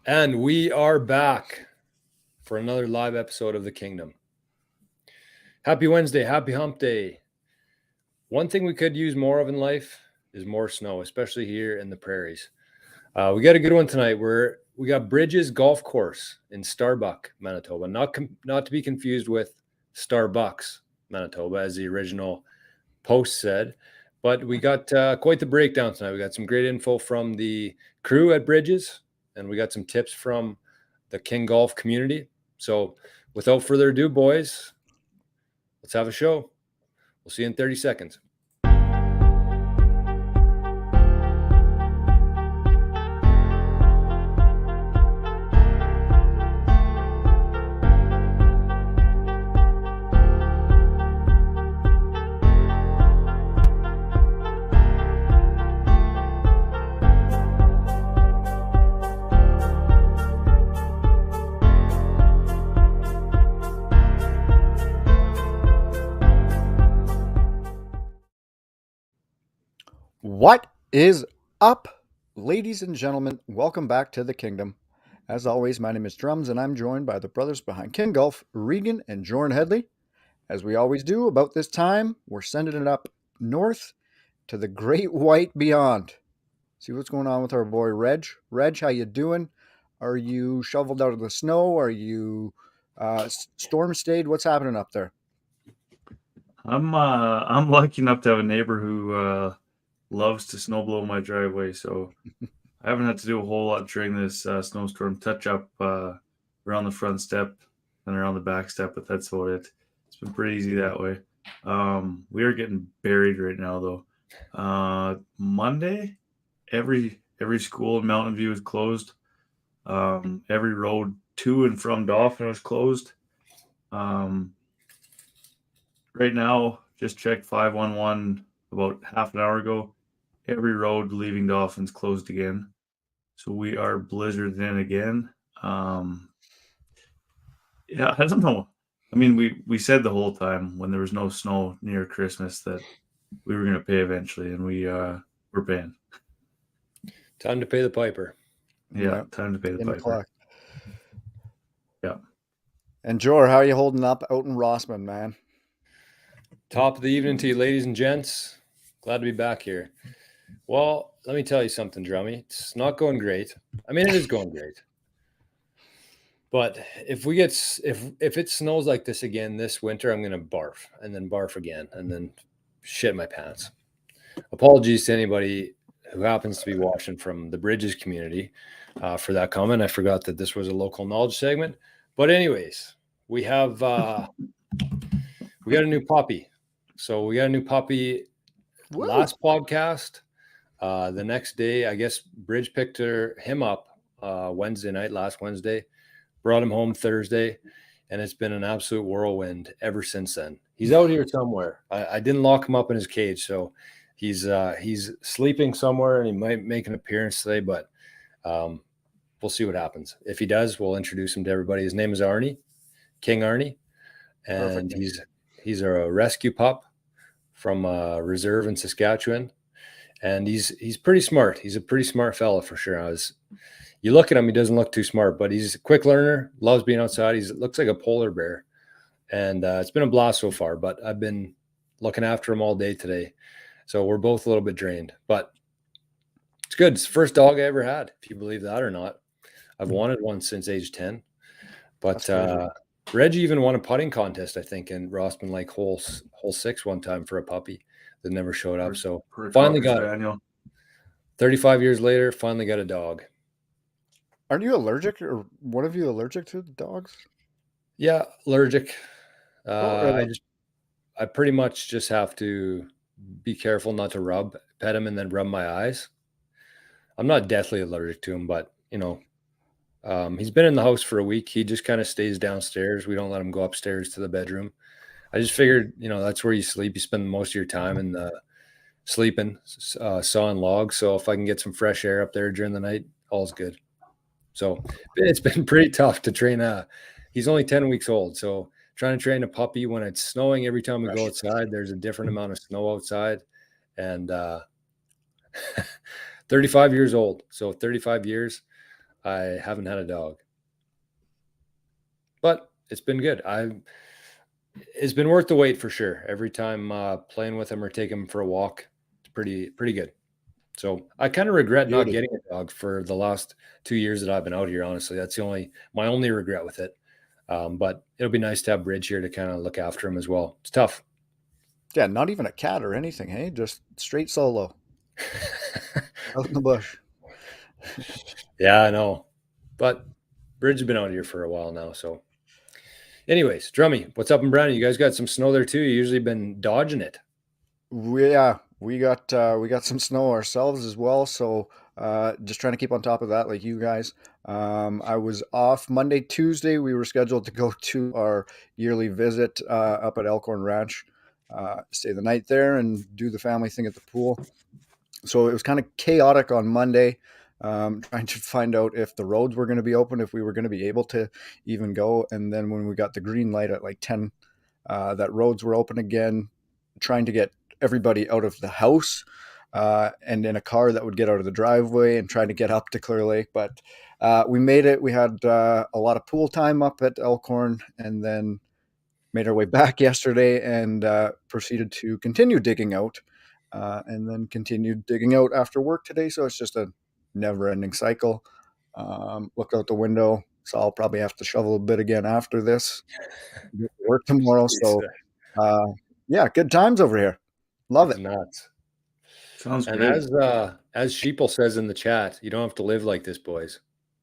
And we are back for another live episode of the Kingdom. Happy Wednesday, happy hump day. One thing we could use more of in life is more snow, especially here in the prairies. We got a good one tonight. We got Bridges Golf Course in Starbuck, Manitoba. Not to be confused with Starbucks, Manitoba, as the original post said. But we got quite the breakdown tonight. We got some great info from the crew at Bridges, and we got some tips from the King Golf community. So without further ado, boys, let's have a show. We'll see you in 30 seconds. What is up, ladies and gentlemen? Welcome back to the Kingdom. As always, my name is Drums, and I'm joined by the brothers behind King Golf, Regan and Jordan Headley. As we always do, about this time, we're sending it up north to the Great White Beyond. See what's going on with our boy Reg. Reg, how you doing? Are you shoveled out of the snow? Are you storm stayed? What's happening up there? I'm lucky enough to have a neighbor who loves to snowblow my driveway, so I haven't had to do a whole lot during this snowstorm. Touch up around the front step and around the back step, but that's about it. It's been pretty easy that way. We are getting buried right now, though. Monday, every school in Mountain View is closed. Every road to and from Dauphin was closed. Right now, just checked 511 about half an hour ago. Every road leaving Dauphin's closed again. So we are blizzarded in again. Yeah, I don't know. I mean, we said the whole time when there was no snow near Christmas that we were going to pay eventually, and we're paying. Time to pay the piper. Yeah, time to pay the piper. Yeah. And Jor, how are you holding up out in Rossman, man? Top of the evening to you, ladies and gents. Glad to be back here. Well, let me tell you something, Drummy. It's not going great. I mean, it is going great. But if it snows like this again this winter, I'm going to barf and then barf again and then shit my pants. Apologies to anybody who happens to be watching from the Bridges community for that comment. I forgot that this was a local knowledge segment. But anyways, we have we got a new puppy. So we got a new puppy last podcast. The next day, I guess Bridge picked him up last Wednesday, brought him home Thursday, and it's been an absolute whirlwind ever since then. He's out here somewhere. I didn't lock him up in his cage, so he's sleeping somewhere, and he might make an appearance today, but we'll see what happens. If he does, we'll introduce him to everybody. His name is Arnie, King Arnie, and he's a rescue pup from a reserve in Saskatchewan. And he's pretty smart. He's a pretty smart fella for sure. You look at him, he doesn't look too smart, but he's a quick learner, loves being outside. He looks like a polar bear. And it's been a blast so far, but I've been looking after him all day today. So we're both a little bit drained, but it's good. It's the first dog I ever had, if you believe that or not. I've wanted one since age 10. But Reggie even won a putting contest, I think, in Rossman Lake hole 6 one time for a puppy that never showed up. So finally got it. 35 years later, finally got a dog. Aren't you allergic, or one of you allergic to dogs? Yeah, allergic. I pretty much just have to be careful not to pet him and then rub my eyes. I'm not deathly allergic to him, but he's been in the house for a week. He just kind of stays downstairs. We don't let him go upstairs to the bedroom. I just figured, that's where you sleep. You spend most of your time in the sleeping, sawing logs. So if I can get some fresh air up there during the night, all's good. So it's been pretty tough to train. He's only 10 weeks old. So trying to train a puppy when it's snowing, every time we go outside, there's a different amount of snow outside. And 35 years old. So 35 years. I haven't had a dog, but it's been good. It's been worth the wait for sure. Every time playing with him or taking him for a walk, it's pretty good. So I kind of regret not Beauty. getting a dog for the last 2 years that I've been out here. Honestly, that's my only regret with it. But it'll be nice to have Bridge here to kind of look after him as well. It's tough. Yeah, not even a cat or anything, hey? Just straight solo out in the bush. Yeah, I know. But Bridge has been out here for a while now. So, anyways, Drummy, what's up in Brandon? You guys got some snow there too? You usually been dodging it. Yeah, we got some snow ourselves as well, so just trying to keep on top of that like you guys. I was off Monday, Tuesday. We were scheduled to go to our yearly visit up at Elkhorn Ranch, stay the night there and do the family thing at the pool. So it was kind of chaotic on Monday, trying to find out if the roads were going to be open, if we were going to be able to even go. And then when we got the green light at like 10, that roads were open again, trying to get everybody out of the house and in a car that would get out of the driveway and trying to get up to Clear Lake. But we made it. We had a lot of pool time up at Elkhorn and then made our way back yesterday and proceeded to continue digging out and then continued digging out after work today. So it's just a never ending cycle. Looked out the window. So I'll probably have to shovel a bit again after this. Work tomorrow. So yeah, good times over here. Love It's it. nuts. Sounds And great. as Sheeple says in the chat, you don't have to live like this, boys.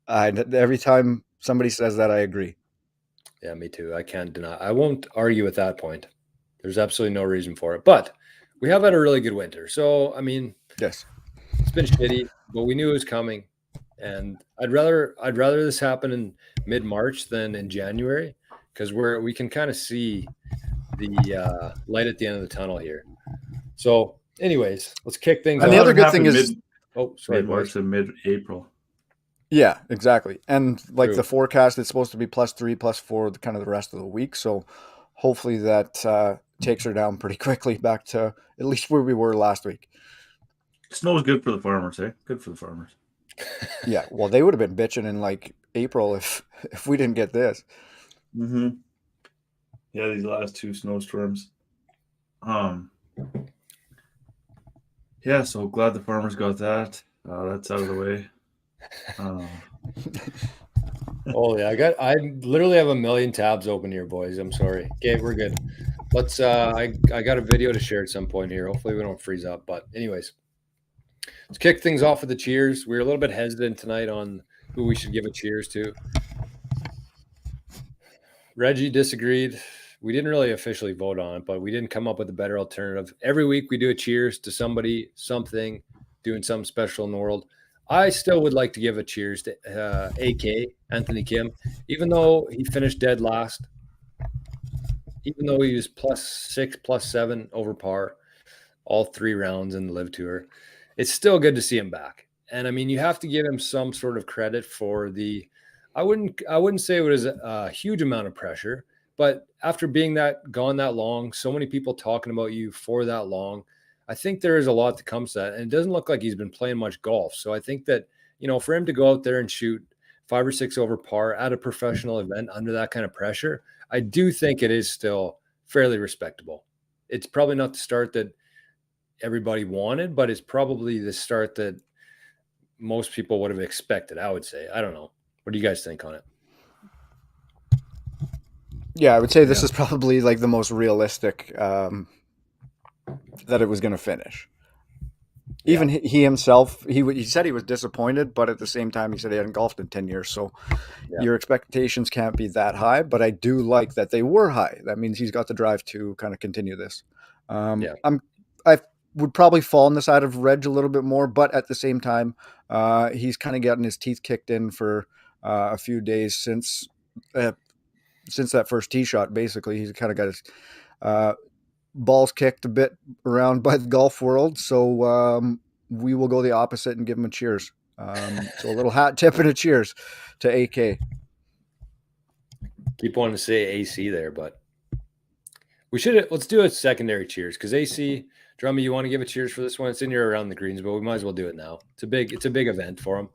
Every time somebody says that, I agree. Yeah, me too. I can't deny. I won't argue with that point. There's absolutely no reason for it. But we have had a really good winter. So, I mean, Yes. it's been shitty, but we knew it was coming. And I'd rather this happen in mid-March than in January because we can kind of see the light at the end of the tunnel here. So, anyways, let's kick things And off. the other good thing Happened is, Sorry, mid-March boys. to mid-April. yeah, exactly. And like True. the forecast, it's supposed to be +3, +4, kind of the rest of the week. So hopefully that takes her down pretty quickly back to at least where we were last week. Snow is good for the farmers, eh? Good for the farmers. Yeah, well, they would have been bitching in like April if we didn't get this. Mm-hmm. Yeah, these last two snowstorms. Yeah, so glad the farmers got that. That's out of the way. Holy, I literally have a million tabs open here, boys. I'm sorry. Okay, we're good. Let's I got a video to share at some point here. Hopefully we don't freeze up. But anyways, let's kick things off with the cheers. We were a little bit hesitant tonight on who we should give a cheers to. Reggie disagreed. We didn't really officially vote on it, but we didn't come up with a better alternative. Every week we do a cheers to somebody, something, doing something special in the world. I still would like to give a cheers to AK, Anthony Kim, even though he finished dead last, even though he was +6, +7 over par, all 3 rounds in the Live Tour. It's still good to see him back. And I mean, you have to give him some sort of credit for I wouldn't say it was a huge amount of pressure, but after being gone that long, so many people talking about you for that long, I think there is a lot that comes to that. And it doesn't look like he's been playing much golf. So I think that, for him to go out there and shoot 5 or 6 over par at a professional event under that kind of pressure, I do think it is still fairly respectable. It's probably not the start that everybody wanted, but it's probably the start that most people would have expected, I would say. I don't know. What do you guys think on it? Yeah, I would say this is probably like the most realistic that it was going to finish. Even he himself, he said he was disappointed, but at the same time, he said he hadn't golfed in 10 years. So your expectations can't be that high, but I do like that they were high. That means he's got the drive to kind of continue this. I would probably fall on the side of Reg a little bit more, but at the same time, he's kind of gotten his teeth kicked in for a few days since that first tee shot. Basically, he's kind of got his balls kicked a bit around by the golf world. So we will go the opposite and give him a cheers. So a little hat tip and a cheers to AK. Keep wanting to say AC there, but let's do a secondary cheers because AC, Drummy, you want to give a cheers for this one? It's in your around the greens, but we might as well do it now. It's a big event for him.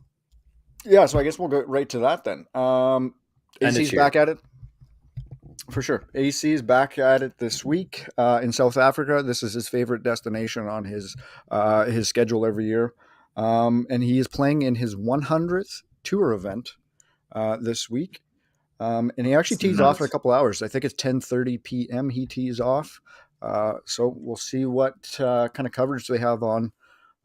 Yeah, so I guess we'll go right to that then. And a AC's cheer. back at it. For sure. AC is back at it this week in South Africa. This is his favorite destination on his schedule every year. And he is playing in his 100th tour event this week. And he actually It's tees off in a nuts. couple hours. I think it's 10:30 p.m. he tees off. So we'll see what kind of coverage they have on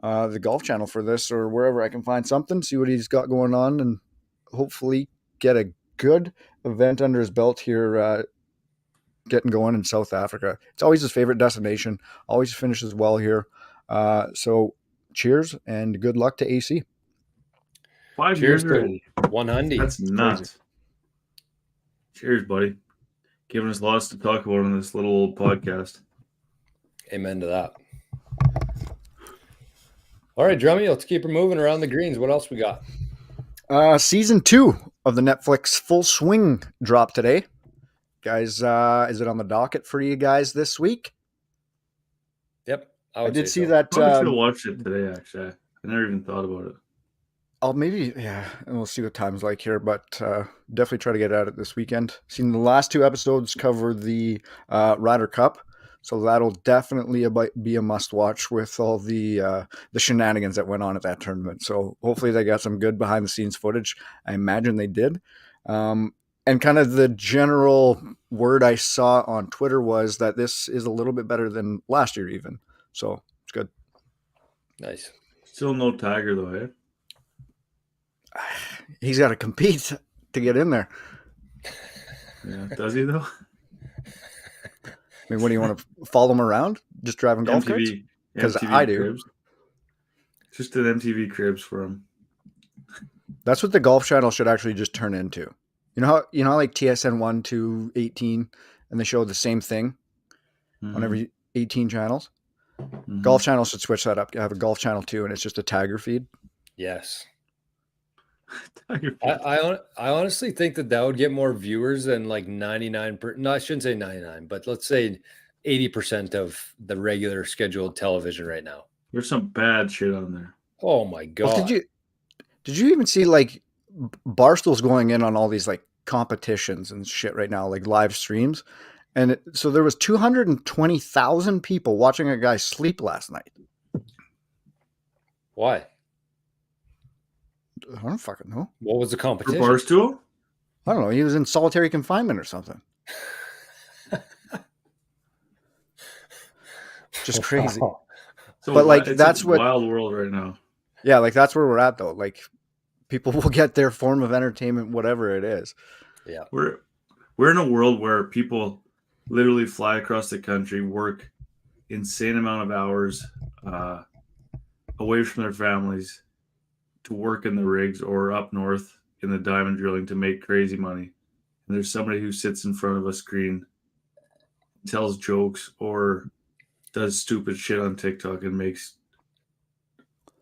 the Golf Channel for this, or wherever I can find something, see what he's got going on, and hopefully get a good event under his belt here, getting going in South Africa. It's always his favorite destination, always finishes well here. So cheers and good luck to AC. 5 Cheers years to already. 100. That's nuts. Cheers, buddy. Giving us lots to talk about on this little old podcast. Amen to that. All right, Drummy, let's keep her moving around the greens. What else we got? Season 2 of the Netflix Full Swing dropped today. Guys, is it on the docket for you guys this week? Yep. I did see so. that. Probably should have watched it today, actually. I never even thought about it. I'll maybe, yeah, and we'll see what time's like here, but definitely try to get at it this weekend. Seen the last 2 episodes cover the Ryder Cup, so that'll definitely be a must watch with all the shenanigans that went on at that tournament. So hopefully they got some good behind the scenes footage. I imagine they did. And kind of the general word I saw on Twitter was that this is a little bit better than last year even. So it's good. Nice. Still no Tiger, though, eh? He's got to compete to get in there. Yeah, does he, though? I mean, what do you want to follow him around? Just driving golf carts? Because I do. Cribs. Just an MTV Cribs for him. That's what the Golf Channel should actually just turn into. You know how like TSN 1 to 18, and they show the same thing on every 18 channels? Mm-hmm. Golf Channel should switch that up. Have a Golf Channel 2, and it's just a Tiger feed. Yes. I honestly think that would get more viewers than like 99. No, I shouldn't say 99, but let's say 80% of the regular scheduled television right now. There's some bad shit on there. Oh my god! Well, did you even see like Barstool's going in on all these like competitions and shit right now, like live streams, and so there was 220,000 people watching a guy sleep last night. Why? I don't fucking know. What was the competition? For Barstool? I don't know. He was in solitary confinement or something. Just crazy. So but like it's that's a what wild world right now. Yeah, like that's where we're at though. Like people will get their form of entertainment, whatever it is. Yeah, we're in a world where people literally fly across the country, work insane amount of hours away from their families to work in the rigs or up north in the diamond drilling to make crazy money. And there's somebody who sits in front of a screen, tells jokes, or does stupid shit on TikTok and makes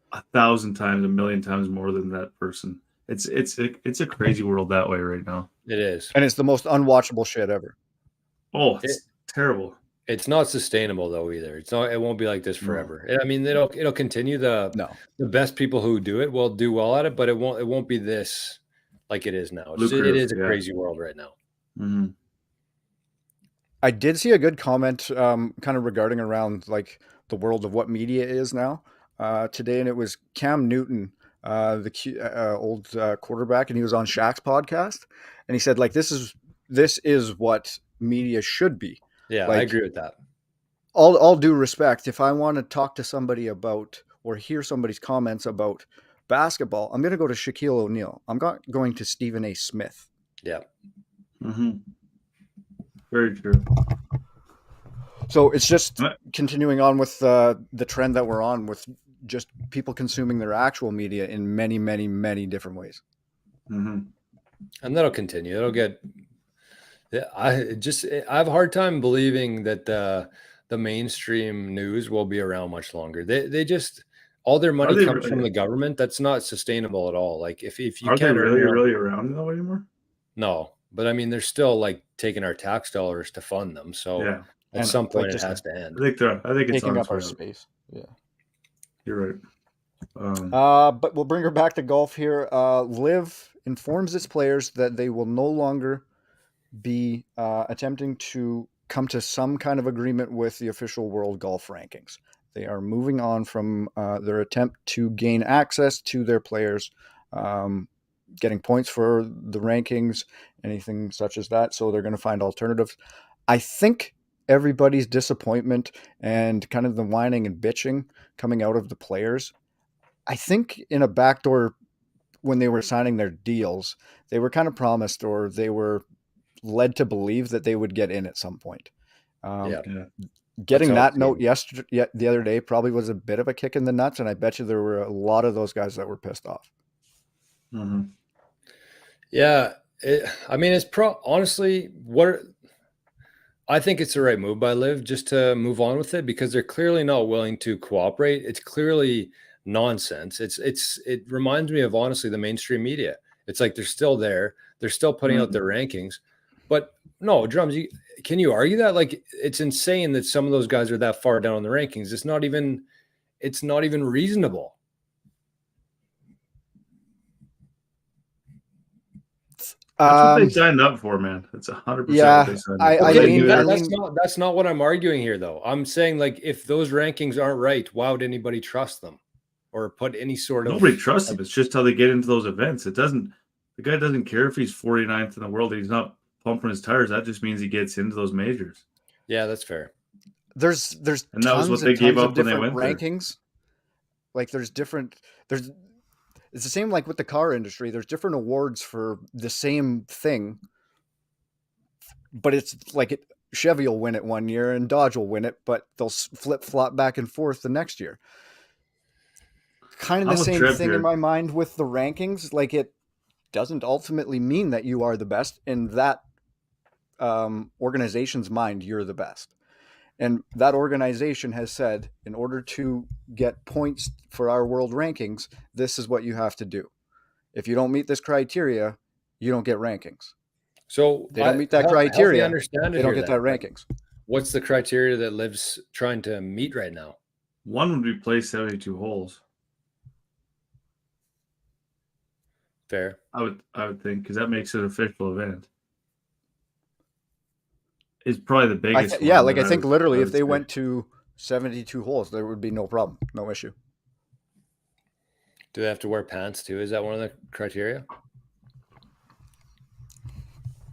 1,000 times, 1,000,000 times more than that person. It's a crazy world that way right now. it is, and it's the most unwatchable shit ever. Oh, it's terrible. It's not sustainable though either. It's not. It won't be like this forever. No. I mean, it'll continue. The best people who do it will do well at it, but it won't be this like it is now. It is a crazy world right now. Mm-hmm. I did see a good comment kind of regarding around like the world of what media is now today, and it was Cam Newton, the old quarterback, and he was on Shaq's podcast, and he said like this is what media should be. Yeah, like, I agree with that. All due respect, if I want to talk to somebody about or hear somebody's comments about basketball, I'm going to go to Shaquille O'Neal. I'm not going to Stephen A. Smith. Yeah. Mm-hmm. Very true. So it's just continuing on with the trend that we're on with just people consuming their actual media in many, many, many different ways. Mm-hmm. And that'll continue. It'll get. I have a hard time believing that the mainstream news will be around much longer. They just all their money comes from the government. That's not sustainable at all. Like if you can't really around though anymore. No, but I mean they're still like taking our tax dollars to fund them. So yeah. At some point, it has to end. I think it's taking up our space. Yeah, you're right. But we'll bring her back to golf here. Liv informs its players that they will no longer be attempting to come to some kind of agreement with the official world golf rankings. They are moving on from their attempt to gain access to their players, getting points for the rankings, anything such as that. So they're going to find alternatives. I think everybody's disappointment and kind of the whining and bitching coming out of the players, I think in a backdoor when they were signing their deals, they were kind of promised or they were led to believe that they would get in at some point. Yeah. Getting That's how it that note seemed. the other day probably was a bit of a kick in the nuts, and I bet you there were a lot of those guys that were pissed off. Yeah, it's honestly I think it's the right move by Liv just to move on with it because they're clearly not willing to cooperate. It's clearly nonsense. It reminds me of honestly the mainstream media. It's like they're still there. They're still putting out their rankings, but no, Drums. Can you argue that? Like, it's insane that some of those guys are that far down on the rankings. It's not even reasonable. That's what they signed up for, man. That's 100% Yeah, what they signed up for. That's not what I'm arguing here, though. I'm saying, like, if those rankings aren't right, why would anybody trust them or put any sort of? Nobody trusts them. It's just how they get into those events. The guy doesn't care if he's 49th in the world. He's not pumping his tires. That just means he gets into those majors. Yeah, that's fair. There's and that was what they gave up when they went rankings. Like there's it's the same like with the car industry. There's different awards for the same thing, but it's like Chevy will win it one year and Dodge will win it, but they'll flip flop back and forth the next year. Kind of the same thing in my mind with the rankings. Like it doesn't ultimately mean that you are the best in that organization's mind. You're the best. And that organization has said, in order to get points for our world rankings, this is what you have to do. If you don't meet this criteria, you don't get rankings. So they don't meet that criteria. They don't get that rankings. What's the criteria that Liv's trying to meet right now? One would be play 72 holes. Fair. I would think, because that makes it an official event. Is probably the biggest one. Yeah, like I think literally if they went to 72 holes, there would be no problem, no issue. Do they have to wear pants too? Is that one of the criteria?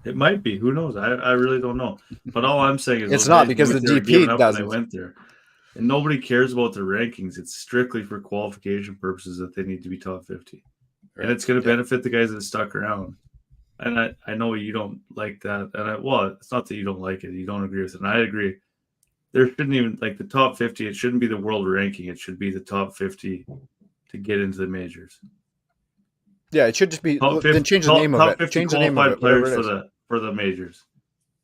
It might be. Who knows? I really don't know. But all I'm saying is it's not because the DP doesn't. They went there, and nobody cares about the rankings. It's strictly for qualification purposes that they need to be top 50, right. And it's going to benefit the guys that stuck around. And I know you don't like that. And it's not that you don't like it. You don't agree with it. And I agree. There shouldn't even, like the top 50, it shouldn't be the world ranking. It should be the top 50 to get into the majors. Yeah, it should just be, then change the name of it. Change the name of it. Players for the majors.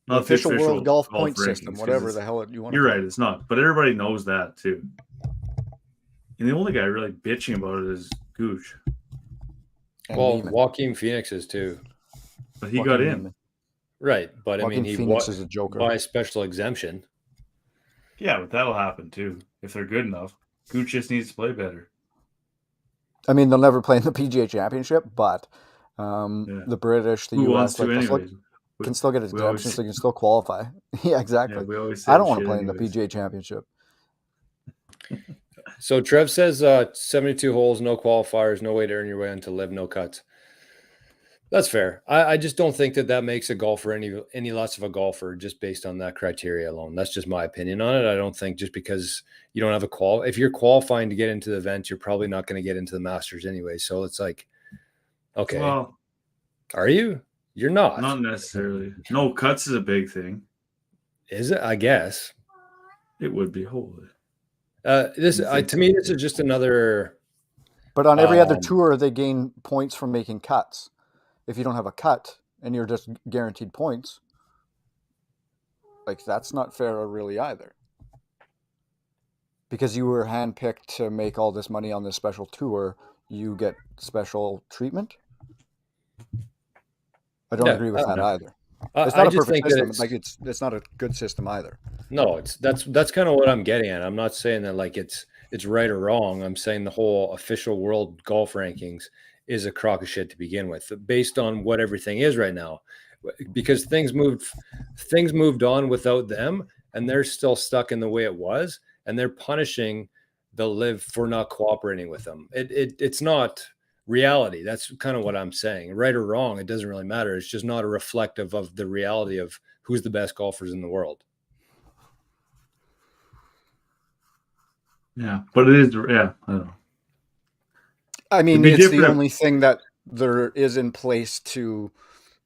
Not the official world golf point system, whatever the hell you want to You're right, it's not. But everybody knows that too. And the only guy really bitching about it is Gooch. Well, Joaquin Phoenix is too. But he got in. Right, but Joaquin Phoenix is a joker. By special exemption. Yeah, but that'll happen too. If they're good enough. Gooch just needs to play better. I mean, they'll never play in the PGA Championship, but the British, the US, can still get exemptions, so they can still qualify. Yeah, exactly. Yeah, I don't want to play in the PGA Championship. So Trev says 72 holes, no qualifiers, no way to earn your way into Live, no cuts. That's fair. I just don't think that makes a golfer any less of a golfer just based on that criteria alone. That's just my opinion on it. I don't think just because you don't have a if you're qualifying to get into the event, you're probably not going to get into the Masters anyway. So it's like, okay. Well, are you? You're not. Not necessarily. No, cuts is a big thing. Is it? I guess. It would be. Holy. To me, this is just another. But on every other tour, they gain points from making cuts. If you don't have a cut and you're just guaranteed points, like that's not fair really either. Because you were handpicked to make all this money on this special tour, you get special treatment. I don't agree with that either. It's not a perfect system. It's not a good system either. No, that's kind of what I'm getting at. I'm not saying that like it's it's right or wrong. I'm saying the whole official world golf rankings is a crock of shit to begin with, based on what everything is right now, because things moved on without them, and they're still stuck in the way it was, and they're punishing the live for not cooperating with them. It's not reality. That's kind of what I'm saying. Right or wrong, it doesn't really matter. It's just not a reflective of the reality of who's the best golfers in the world. Yeah, but it is. Yeah, I don't know. I mean, It'd be it's the different if- only thing that there is in place to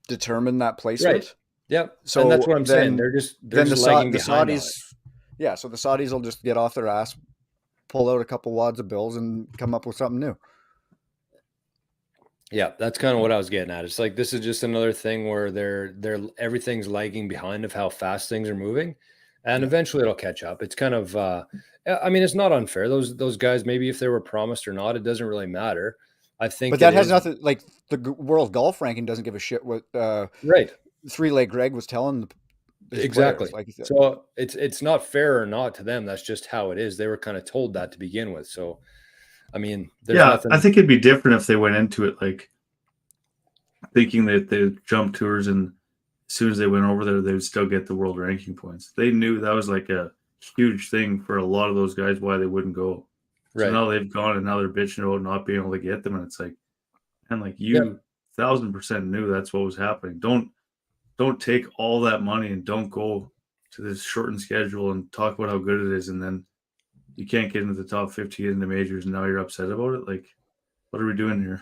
determine that placement. Right. Yep. So and that's what I'm saying. then- They're Then just the lagging behind on it. Saudis, yeah. So the Saudis will just get off their ass, pull out a couple wads of bills, and come up with something new. Yeah, that's kind of what I was getting at. It's like this is just another thing where they're everything's lagging behind of how fast things are moving, and eventually it'll catch up. It's kind of I mean, it's not unfair. Those guys, maybe if they were promised or not, it doesn't really matter. I think But that it has is- nothing. Like the world golf ranking doesn't give a shit what right. Three-Leg Greg was telling his Exactly. players, like he said. So it's not fair or not to them. That's just how it is. They were kind of told that to begin with. So I mean, there's nothing. I think it'd be different if they went into it like thinking that they jump tours, and as soon as they went over there, they would still get the world ranking points. They knew that was like a huge thing for a lot of those guys why they wouldn't go. So Right. now they've gone, and now they're bitching about not being able to get them, and it's like, and like you 1000% knew that's what was happening. Don't take all that money and don't go to this shortened schedule and talk about how good it is, and then you can't get into the top 50, get into majors, and now you're upset about it. Like, what are we doing here?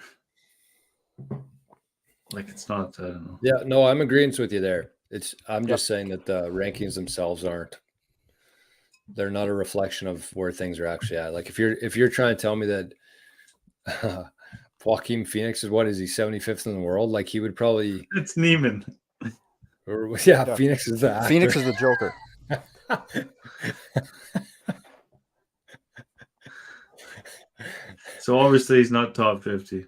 Like, it's not. I don't know. Yeah, no, I'm agreeing with you there. I'm just saying that the rankings themselves they're not a reflection of where things are actually at. Like if you're trying to tell me that Joaquin Phoenix is, what is he, 75th in the world? Like he would probably, It's Neiman. or yeah. Phoenix is the actor. Phoenix is the Joker. So obviously he's not top 50.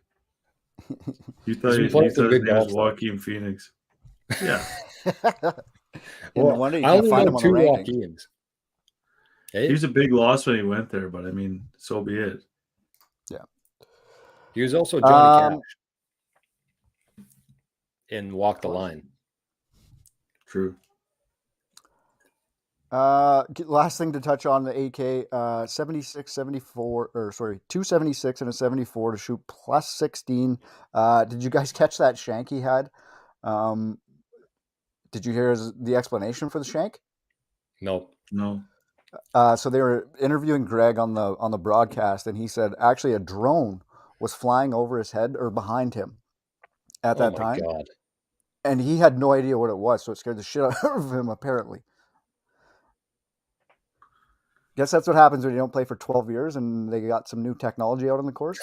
You thought been his playing some name good golf, was though. Joaquin Phoenix. Yeah. No wonder you I can't only find know him on the two rankings. Joaquins. Hey, He was a big loss when he went there, but I mean, so be it. he was also Johnny Um, Cash in Walk the Line. True. Last thing to touch on the AK, 76, 74, or sorry, 276 and a 74 to shoot plus 16. Did you guys catch that shank he had? Did you hear the explanation for the shank? No. So they were interviewing Greg on the broadcast, and he said actually a drone was flying over his head or behind him at that time. Oh my God. And he had no idea what it was, so it scared the shit out of him, apparently. Guess that's what happens when you don't play for 12 years and they got some new technology out on the course.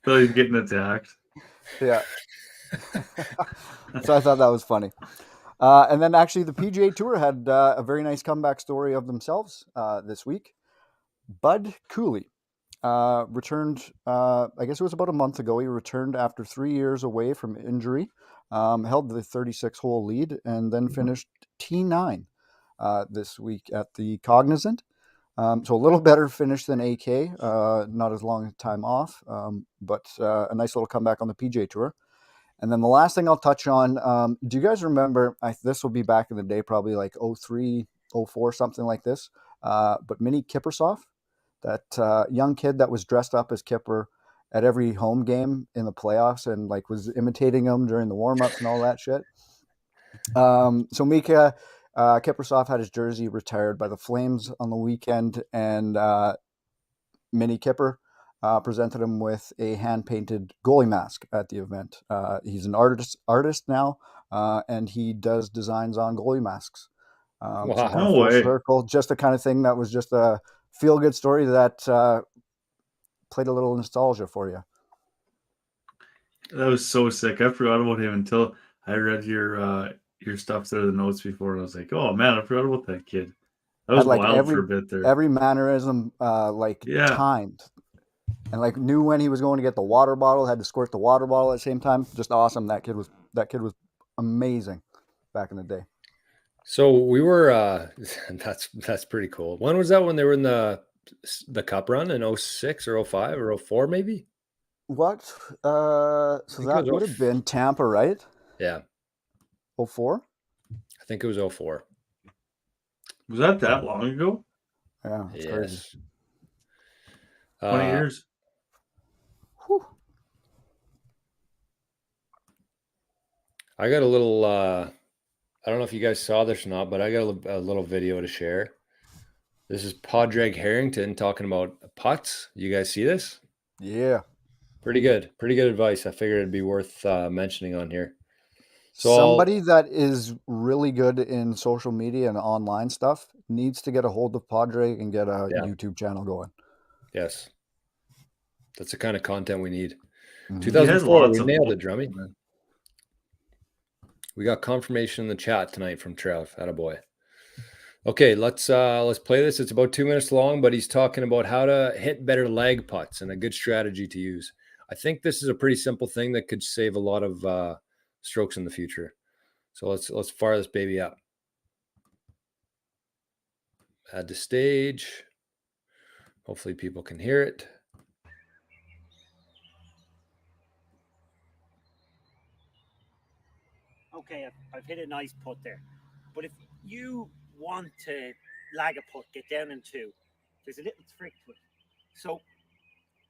So he's getting attacked. Yeah. So I thought that was funny. And then actually the PGA Tour had a very nice comeback story of themselves this week. Bud Cooley returned, I guess it was about a month ago. He returned after 3 years away from injury, held the 36-hole lead, and then finished T9 this week at the Kngdom. So a little better finish than AK, not as long a time off, but a nice little comeback on the PGA Tour. And then the last thing I'll touch on, do you guys remember, this will be back in the day, probably like 03, 04, something like this, but Mini Kippersoff, that young kid that was dressed up as Kipper at every home game in the playoffs and like was imitating him during the warm-ups and all that shit. So Mika Kippersoff had his jersey retired by the Flames on the weekend, and Mini Kipper presented him with a hand-painted goalie mask at the event. He's an artist now, and he does designs on goalie masks. Wow. So kind of No full way. circle, just the kind of thing that was just a feel-good story that played a little nostalgia for you. That was so sick. I forgot about him until I read your stuff there, the notes before, and I was like, oh man, I forgot about that kid. That was Had, like, wild for a bit there. Every mannerism timed, and like knew when he was going to get the water bottle, had to squirt the water bottle at the same time. Just awesome. That kid was amazing back in the day. So we were that's pretty cool. When was that, when they were in the cup run in 06 or 05 or 04 maybe? What? So think it that was would have been Tampa, right? Yeah, 04? I think it was 04. Was that long ago? Yeah, it's crazy. Yes. 20 years? Whew. I got a little I don't know if you guys saw this or not, but I got a little video to share. This is Padraig Harrington talking about putts. You guys see this? Yeah. Pretty good advice. I figured it'd be worth mentioning on here. So Somebody that is really good in social media and online stuff needs to get a hold of Padre and get a Yeah. YouTube channel going. Yes, that's the kind of content we need. Mhm. He has 2004, lots we of nailed holes, it, Drummy. man. We got confirmation in the chat tonight from Trev. Attaboy. Okay, let's play this. It's about 2 minutes long, but he's talking about how to hit better lag putts and a good strategy to use. I think this is a pretty simple thing that could save a lot of strokes in the future. So let's fire this baby up. Add to stage. Hopefully people can hear it. Okay, I've hit a nice putt there. But if you want to lag a putt, get down in two, there's a little trick to it. So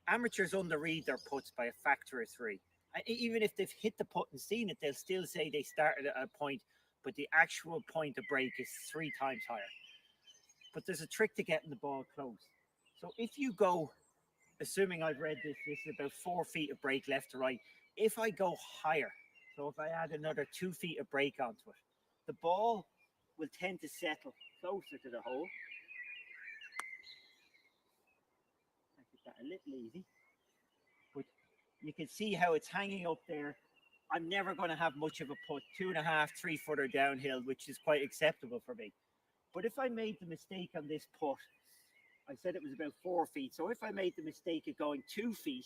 amateurs underread their putts by a factor of 3. Even if they've hit the putt and seen it, they'll still say they started at a point, but the actual point of break is 3 times higher. But there's a trick to getting the ball close. So if you go, assuming I've read this is about 4 feet of break left to right. If I go higher, so if I add another 2 feet of break onto it, the ball will tend to settle closer to the hole. I keep that a little easy, but you can see how it's hanging up there. I'm never going to have much of a putt, 2.5, 3 footer downhill, which is quite acceptable for me. But if I made the mistake on this putt, I said it was about 4 feet. So if I made the mistake of going 2 feet,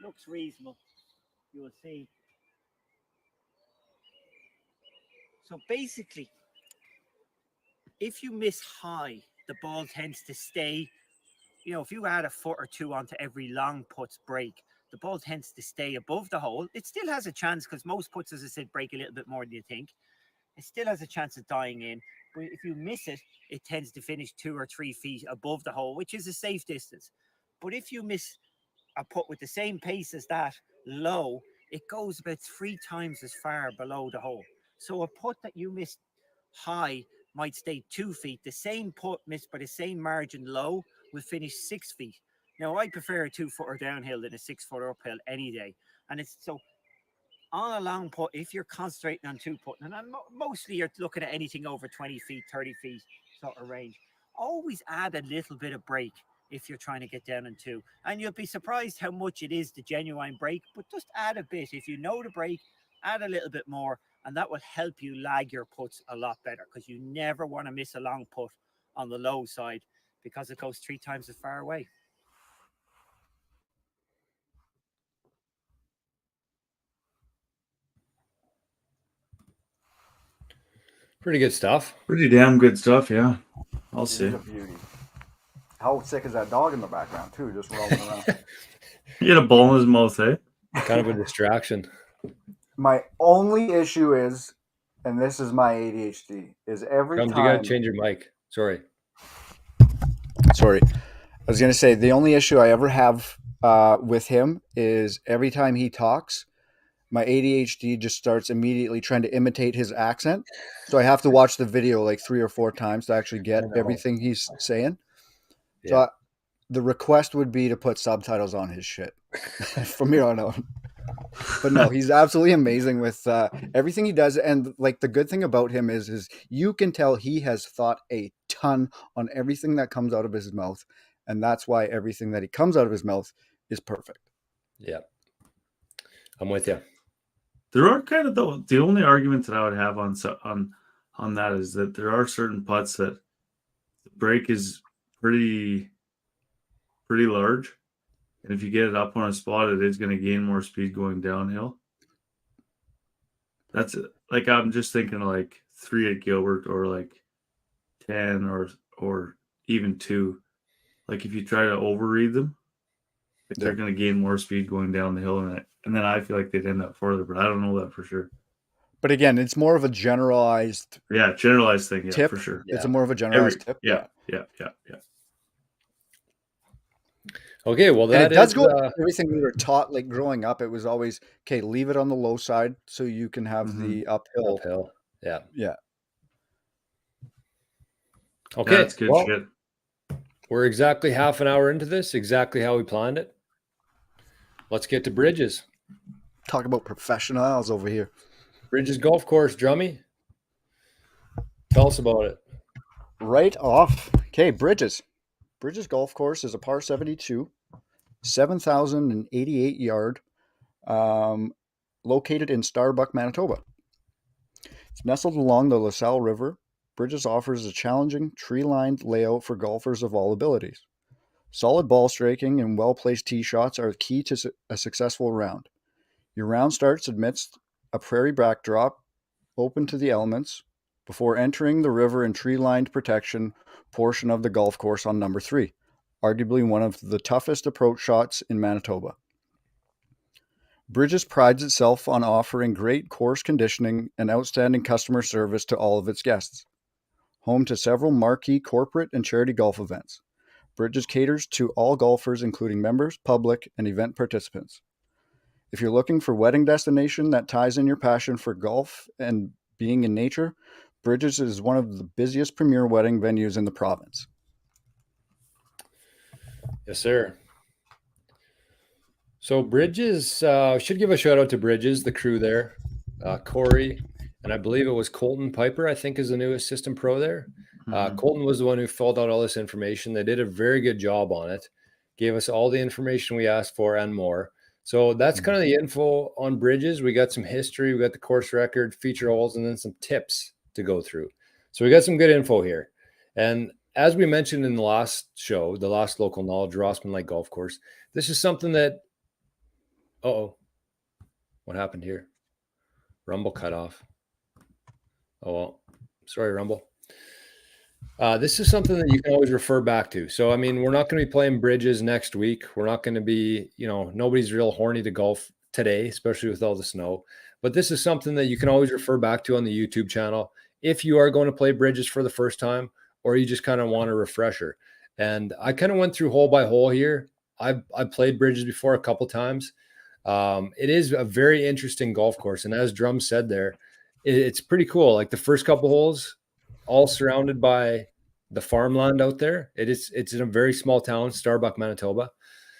looks reasonable. You will see. So basically, if you miss high, the ball tends to stay. You know, if you add a foot or two onto every long putts break, the ball tends to stay above the hole. It still has a chance because most putts, as I said, break a little bit more than you think. It still has a chance of dying in. But if you miss it, it tends to finish 2 or 3 feet above the hole, which is a safe distance. But if you miss a putt with the same pace as that low, it goes about 3 times as far below the hole. So a putt that you missed high might stay 2 feet. The same putt missed by the same margin low will finish 6 feet. Now, I prefer a 2-footer downhill than a 6-footer uphill any day. And it's so on a long putt, if you're concentrating on 2-putting, and mostly you're looking at anything over 20 feet, 30 feet sort of range, always add a little bit of break if you're trying to get down in 2. And you'll be surprised how much it is the genuine break, but just add a bit. If you know the break, add a little bit more, and that will help you lag your putts a lot better, because you never want to miss a long putt on the low side because it goes 3 times as far away. Pretty good stuff. Pretty damn good stuff, yeah. I'll He's say. a beauty. How sick is that dog in the background, too, just rolling around? He had a ball in his mouth, eh? Kind of a distraction. My only issue is, and this is my ADHD, is every Drums, you time. gotta change your mic. Sorry. Sorry. I was going to say the only issue I ever have with him is every time he talks, my ADHD just starts immediately trying to imitate his accent. So I have to watch the video like 3 or 4 times to actually get everything he's saying. So Yeah. the request would be to put subtitles on his shit from here on out. But no, he's absolutely amazing with everything he does. And like the good thing about him is you can tell he has thought a ton on everything that comes out of his mouth. And that's why everything that he comes out of his mouth is perfect. Yeah. I'm with you. There are kind of the only argument that I would have on that is that there are certain putts that the break is pretty large, and if you get it up on a spot, it is going to gain more speed going downhill. That's like I'm just thinking like 3 at Gilbert or like 10 or even 2. Like if you try to overread them, like they're going to gain more speed going down the hill, and then I feel like they'd end up further, but I don't know that for sure. But again, it's more of a generalized generalized thing, tip. for sure. It's a more of a generalized tip. Yeah. Okay, well And that it does is, go everything we were taught, like growing up. It was always okay. Leave it on the low side so you can have the uphill. uphill. Yeah. Yeah. Okay. That's good shit. We're exactly half an hour into this, exactly how we planned it. Let's get to Bridges. Talk about professionals over here. Bridges Golf Course, Drummy. Tell us about it. Right off. Okay, Bridges. Bridges Golf Course is a par 72, 7,088 yard, located in Starbuck, Manitoba. It's nestled along the LaSalle River. Bridges offers a challenging, tree-lined layout for golfers of all abilities. Solid ball striking and well-placed tee shots are key to a successful round. Your round starts amidst a prairie backdrop, open to the elements, before entering the river and tree-lined protection portion of the golf course on number 3, arguably one of the toughest approach shots in Manitoba. Bridges prides itself on offering great course conditioning and outstanding customer service to all of its guests. Home to several marquee corporate and charity golf events, Bridges caters to all golfers, including members, public, and event participants. If you're looking for a wedding destination that ties in your passion for golf and being in nature, Bridges is one of the busiest premier wedding venues in the province. Yes, sir. So Bridges, should give a shout out to Bridges, the crew there, Corey, and I believe it was Colton Piper, I think is the new assistant pro there. Colton was the one who filled out all this information. They did a very good job on it, gave us all the information we asked for and more. So that's kind of the info on Bridges. We got some history, we got the course record, feature holes, and then some tips to go through. So we got some good info here. And as we mentioned in the last show, the last local knowledge, Rossman Lake Golf Course, this is something that, what happened here? Rumble cut off. Oh, well, sorry, Rumble. This is something that you can always refer back to. So, I mean, we're not going to be playing Bridges next week. We're not going to be, nobody's real horny to golf today, especially with all the snow. But this is something that you can always refer back to on the YouTube channel if you are going to play Bridges for the first time, or you just kind of want a refresher. And I kind of went through hole by hole here. I've played Bridges before a couple times. It is a very interesting golf course. And as Drum said there, it's pretty cool. Like the first couple holes, all surrounded by the farmland out there. It's in a very small town, Starbuck, Manitoba.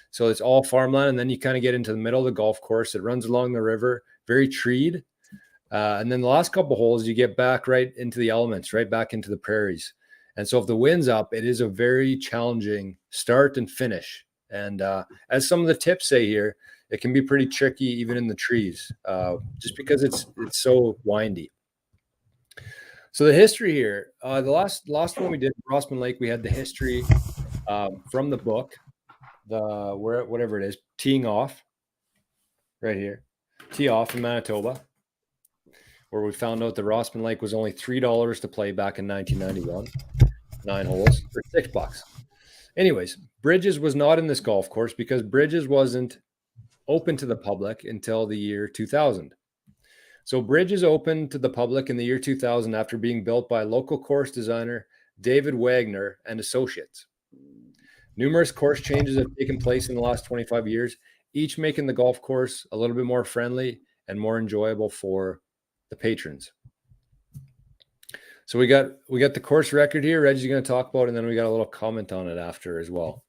So it's all farmland. And then you kind of get into the middle of the golf course. It runs along the river, very treed. And then the last couple holes, you get back right into the elements, right back into the prairies. And so if the wind's up, it is a very challenging start and finish. And as some of the tips say here, it can be pretty tricky even in the trees, just because it's so windy. So the history here, the last one we did, Rossman Lake, we had the history from the book, whatever it is, teeing off, right here, tee off in Manitoba, where we found out the Rossman Lake was only $3 to play back in 1991, 9 holes for $6. Anyways, Bridges was not in this golf course because Bridges wasn't open to the public until the year 2000. So Bridges opened to the public in the year 2000 after being built by local course designer David Wagner and Associates. Numerous course changes have taken place in the last 25 years, each making the golf course a little bit more friendly and more enjoyable for the patrons. So we got the course record here. Reggie's going to talk about it, and then we got a little comment on it after as well.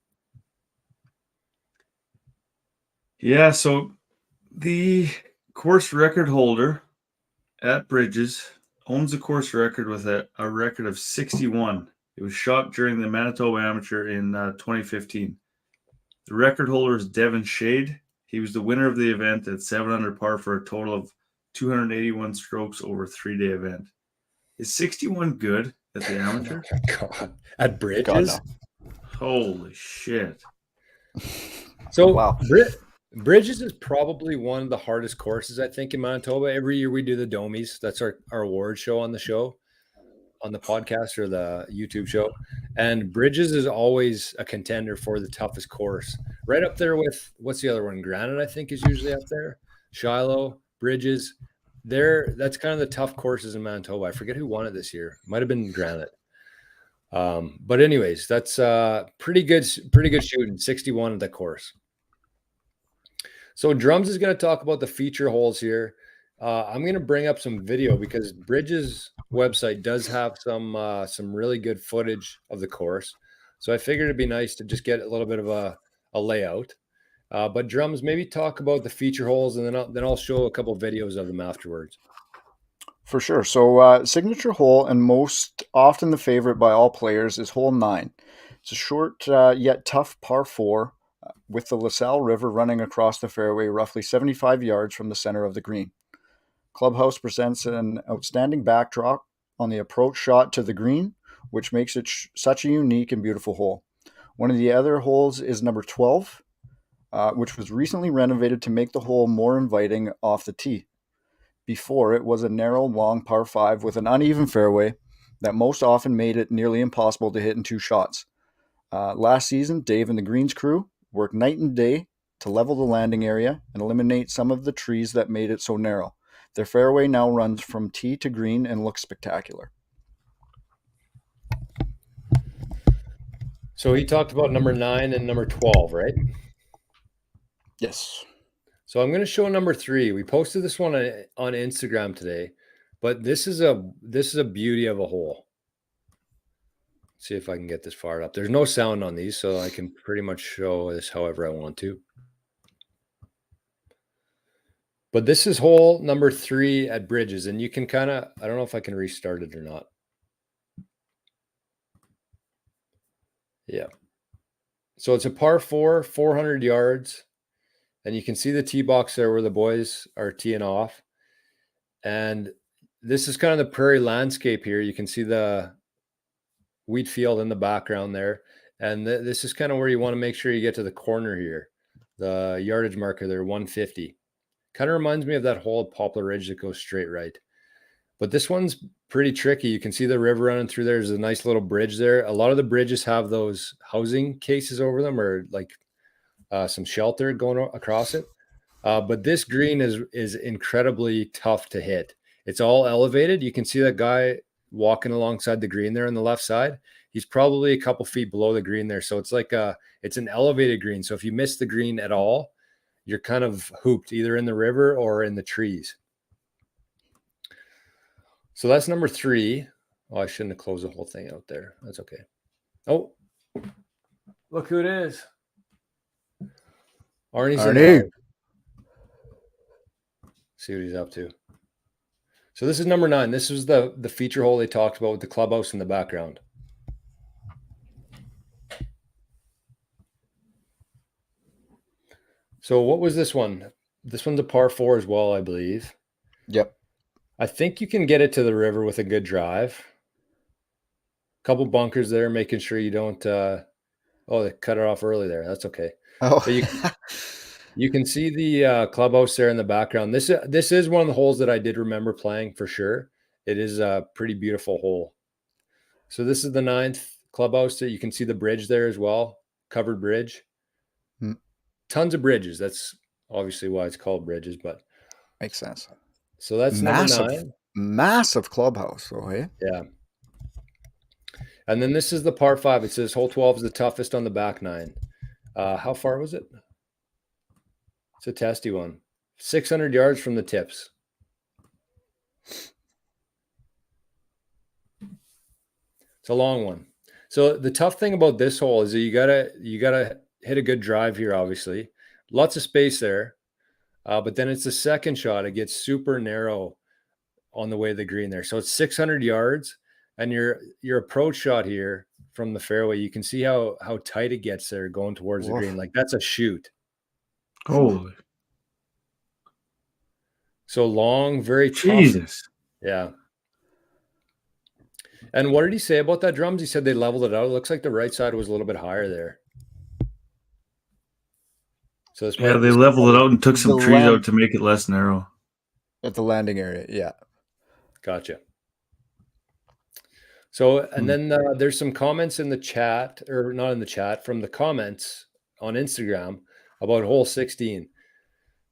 Yeah, so the course record holder at Bridges owns the course record with a record of 61. It was shot during the Manitoba Amateur in 2015. The record holder is Devin Shade. He was the winner of the event at 7 under par for a total of 281 strokes over a 3-day event. Is 61 good at the amateur? Oh my God. At Bridges? God, no. Holy shit. So Wow. Bridges is probably one of the hardest courses, I think, in Manitoba. Every year we do the Domies. That's our award show on the podcast or the YouTube show. And Bridges is always a contender for the toughest course. Right up there with, what's the other one? Granite, I think, is usually up there. Shiloh, Bridges. That's kind of the tough courses in Manitoba. I forget who won it this year. Might have been Granite. But anyways, that's pretty good shooting. 61 at the course. So Drums is going to talk about the feature holes here. I'm going to bring up some video because Bridges' website does have some really good footage of the course. So I figured it'd be nice to just get a little bit of a layout. But Drums, maybe talk about the feature holes, and then I'll show a couple videos of them afterwards. For sure. So signature hole and most often the favorite by all players is hole 9. It's a short yet tough par 4 with the LaSalle River running across the fairway roughly 75 yards from the center of the green. Clubhouse presents an outstanding backdrop on the approach shot to the green, which makes it such a unique and beautiful hole. One of the other holes is number 12, which was recently renovated to make the hole more inviting off the tee. Before, it was a narrow, long par 5 with an uneven fairway that most often made it nearly impossible to hit in 2 shots. Last season, Dave and the Greens crew worked night and day to level the landing area and eliminate some of the trees that made it so narrow. Their fairway now runs from tee to green and looks spectacular. So he talked about number 9 and number 12, right? Yes. So I'm going to show number 3. We posted this one on Instagram today, but this is a beauty of a hole. Let's see if I can get this fired up. There's no sound on these, so I can pretty much show this however I want to. But this is hole number 3 at Bridges, and you can kind of, I don't know if I can restart it or not. Yeah. So it's a par 4, 400 yards. And you can see the tee box there where the boys are teeing off. And this is kind of the prairie landscape here. You can see the wheat field in the background there. And this is kind of where you want to make sure you get to the corner here. The yardage marker there, 150. Kind of reminds me of that hole at Poplar Ridge that goes straight right. But this one's pretty tricky. You can see the river running through there. There's a nice little bridge there. A lot of the bridges have those housing cases over them, or like some shelter going across it. But this green is incredibly tough to hit. It's all elevated. You can see that guy walking alongside the green there on the left side. He's probably a couple feet below the green there. So it's like it's an elevated green. So if you miss the green at all, you're kind of hooped either in the river or in the trees. So that's number 3. Oh, I shouldn't have closed the whole thing out there. That's okay. Oh, look who it is. Arnie's in the house. See what he's up to. So this is number 9. This was the feature hole they talked about with the clubhouse in the background. So what was this one? This one's a par 4 as well, I believe. Yep. I think you can get it to the river with a good drive. Couple bunkers there, making sure you don't they cut it off early there. That's okay. Oh. But you can see the clubhouse there in the background. This is one of the holes that I did remember playing for sure. It is a pretty beautiful hole. So this is the 9th clubhouse. You can see the bridge there as well, covered bridge. Tons of bridges. That's obviously why it's called Bridges, but makes sense. So that's number 9. Massive clubhouse. Oh, hey? Yeah. And then this is the par 5. It says hole 12 is the toughest on the back 9. How far was it? It's a testy one. 600 yards from the tips. It's a long one. So the tough thing about this hole is that you gotta hit a good drive here, obviously. Lots of space there. But then it's the second shot. It gets super narrow on the way to the green there. So it's 600 yards. And your approach shot here from the fairway, you can see how tight it gets there going towards the green. Like that's a shoot. Holy. So long, very tough. Jesus. Yeah. And what did he say about that, Drums? He said they leveled it out. It looks like the right side was a little bit higher there. So this Yeah, might they this leveled it out and took some The trees land- out to make it less narrow. At the landing area, yeah. Gotcha. So, and Hmm. then there's some comments in the chat, or not in the chat, from the comments on Instagram about hole 16.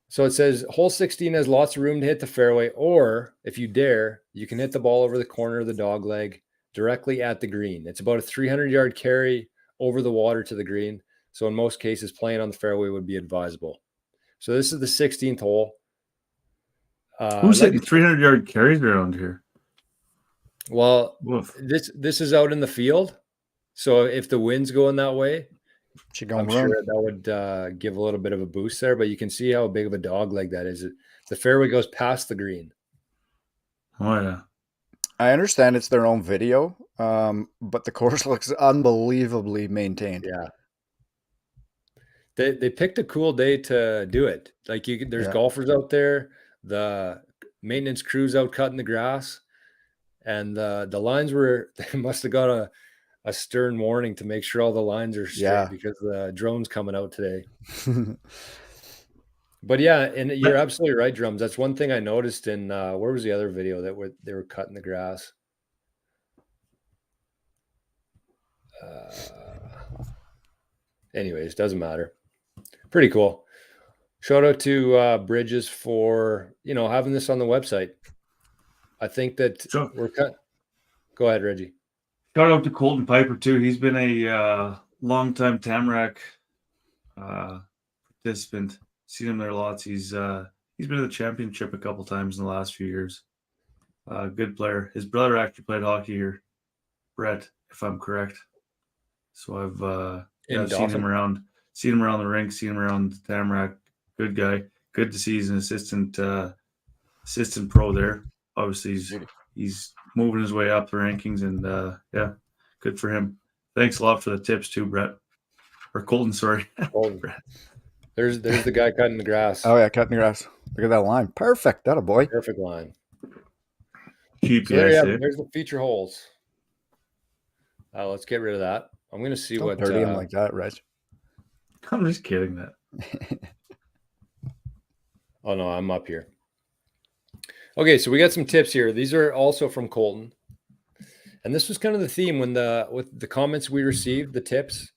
So it says hole 16 has lots of room to hit the fairway, or if you dare, you can hit the ball over the corner of the dog leg directly at the green. It's about a 300-yard carry over the water to the green. So in most cases, playing on the fairway would be advisable. So this is the 16th hole. Who's hitting 300-yard carries around here? Well, Woof. this is out in the field. So if the wind's going that way, I'm sure that would give a little bit of a boost there. But you can see how big of a dog leg that is. The fairway goes past the green. Oh, yeah. I understand it's their own video, but the course looks unbelievably maintained. Yeah. They picked a cool day to do it. Like there's golfers out there, the maintenance crews out cutting the grass, and the lines they must have got a stern warning to make sure all the lines are straight because the drone's coming out today. But yeah, and you're absolutely right, Drums. That's one thing I noticed in where was the other video that they were cutting the grass? Anyways, doesn't matter. Pretty cool. Shout out to Bridges for having this on the website. I think that we're cut. Go ahead, Reggie. Shout out to Colton Piper too. He's been a longtime Tamarack participant. Seen him there lots. He's been to the championship a couple times in the last few years. Good player. His brother actually played hockey here, Brett, if I'm correct. So I've seen him around the rink, seen him around the Tamarack. Good guy. Good to see he's an assistant pro there. Obviously, he's moving his way up the rankings, and yeah, good for him. Thanks a lot for the tips too, Brett. Or Colton, sorry. Colton. Brett. There's the guy cutting the grass. Oh yeah, cutting the grass. Look at that line. Perfect. That a boy. Perfect line. GPS. So there's the feature holes. Let's get rid of that. I'm gonna see what dirty him like that, Reg. I'm just kidding that. Oh no, I'm up here. Okay, so we got some tips here. These are also from Colton. And this was kind of the theme with the comments we received, the tips.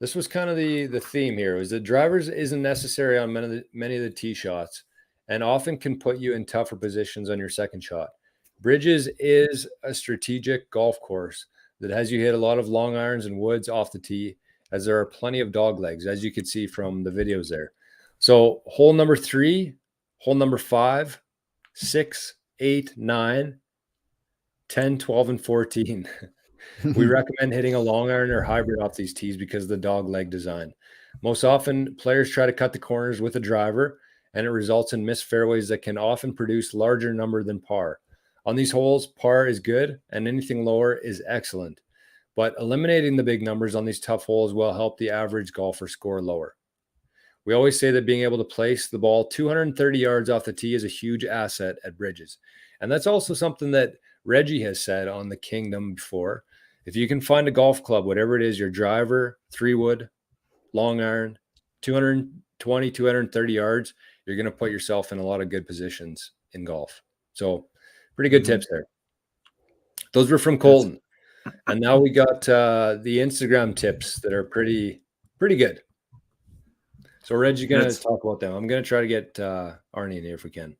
This was kind of the theme here. Was that drivers isn't necessary on many of the tee shots and often can put you in tougher positions on your second shot. Bridges is a strategic golf course that has you hit a lot of long irons and woods off the tee, as there are plenty of dog legs, as you could see from the videos there. So hole number 3, hole number 5, 6, 8, 9, 10, 12, and 14. We recommend hitting a long iron or hybrid off these tees because of the dog leg design. Most often, players try to cut the corners with a driver, and it results in missed fairways that can often produce larger number than par. On these holes, par is good, and anything lower is excellent. But eliminating the big numbers on these tough holes will help the average golfer score lower. We always say that being able to place the ball 230 yards off the tee is a huge asset at Bridges. And that's also something that Reggie has said on the Kngdom before. If you can find a golf club, whatever it is, your driver, 3-wood, long iron, 220, 230 yards, you're going to put yourself in a lot of good positions in golf. So pretty good tips there. Those were from Colton. And now we got the Instagram tips that are pretty good. So Reggie's going to talk about them. I'm going to try to get Arnie in here if we can.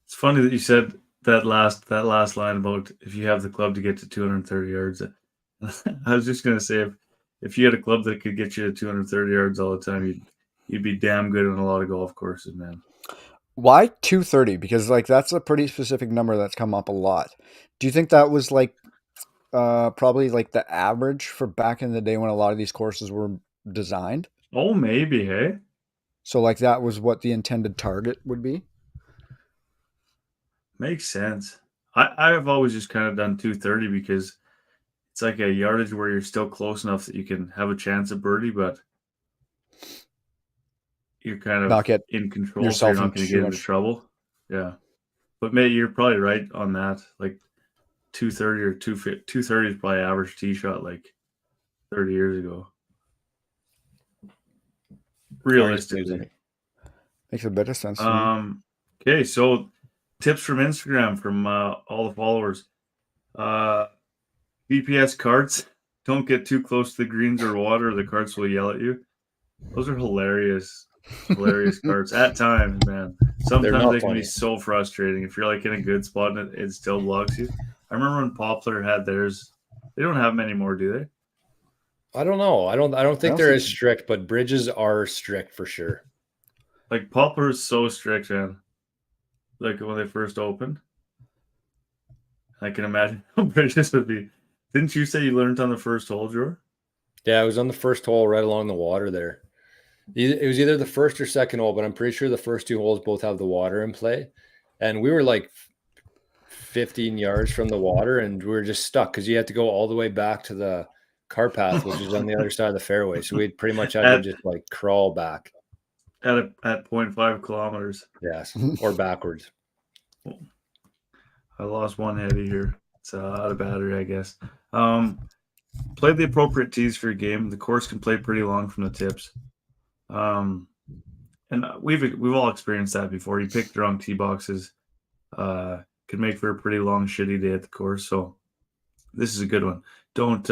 It's funny that you said that last line about if you have the club to get to 230 yards. I was just going to say if you had a club that could get you to 230 yards all the time, you'd be damn good on a lot of golf courses, man. Why 230? Because that's a pretty specific number that's come up a lot. Do you think that was probably the average for back in the day when a lot of these courses were designed? Oh, maybe, hey? So that was what the intended target would be? Makes sense. I've always just kind of done 230 because it's like a yardage where you're still close enough that you can have a chance at birdie, but you're kind of not in control, so you're not going to get into trouble. Yeah. But mate, you're probably right on that. 230 or 230 is probably average tee shot 30 years ago. realistically. Makes a bit of sense to me. Okay, so tips from Instagram from all the followers. VPS carts. Don't get too close to the greens or water, or the carts will yell at you. Those are hilarious carts at times, man. Sometimes not they can be funny. so frustrating if you're like in a good spot and it still blocks you. I remember when Poplar had theirs. They don't have them anymore, do they? I don't know. I don't think don't they're think as strict, but bridges are strict for sure. Like Poplar is so strict, man. Like when they first opened. I can imagine how bridges would be. Didn't you say you learned on the first hole, Jor? Yeah, it was on the first hole right along the water there. It was either the first or second hole, but I'm pretty sure the first two holes both have the water in play. And we were like 15 yards from the water, and we were just stuck because you had to go all the way back to the car path, which is on the other side of the fairway. So we pretty much had to just like crawl back. At 0.5 kilometers. Yes, or backwards. I lost one heady here. It's out of battery, I guess. Play the appropriate tees for your game. The course can play pretty long from the tips. And we've all experienced that before. You pick the wrong tee boxes, could make for a pretty long, shitty day at the course. So this is a good one. Don't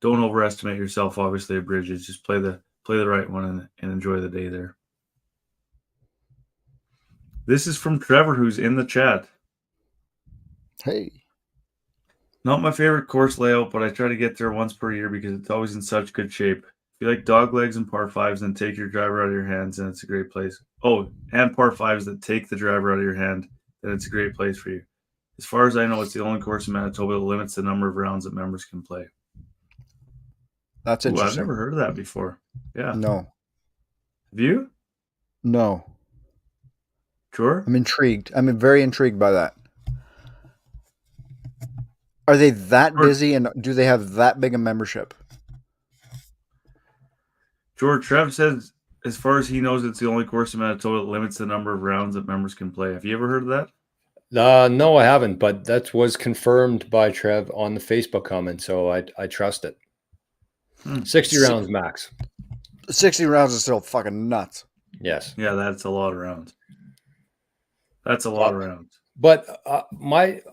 overestimate yourself. Obviously, at bridges, just play the right one and enjoy the day there. This is from Trevor, who's in the chat. Hey. Not my favorite course layout, but I try to get there once per year because it's always in such good shape. If you like dog legs and par fives, then take your driver out of your hands, and it's a great place. Oh, and par fives that take the driver out of your hand, then it's a great place for you. As far as I know, it's the only course in Manitoba that limits the number of rounds that members can play. That's Ooh, interesting. I've never heard of that before. Yeah. No. Have you? No. Sure. I'm intrigued. I'm very intrigued by that. Are they that busy, and do they have that big a membership? George Trev says, as far as he knows, it's the only course in Manitoba that limits the number of rounds that members can play. Have you ever heard of that? No, I haven't, but that was confirmed by Trev on the Facebook comment, so I trust it. 60 rounds max. 60 rounds is still fucking nuts. Yes. Yeah, that's a lot of rounds. That's a lot of rounds. But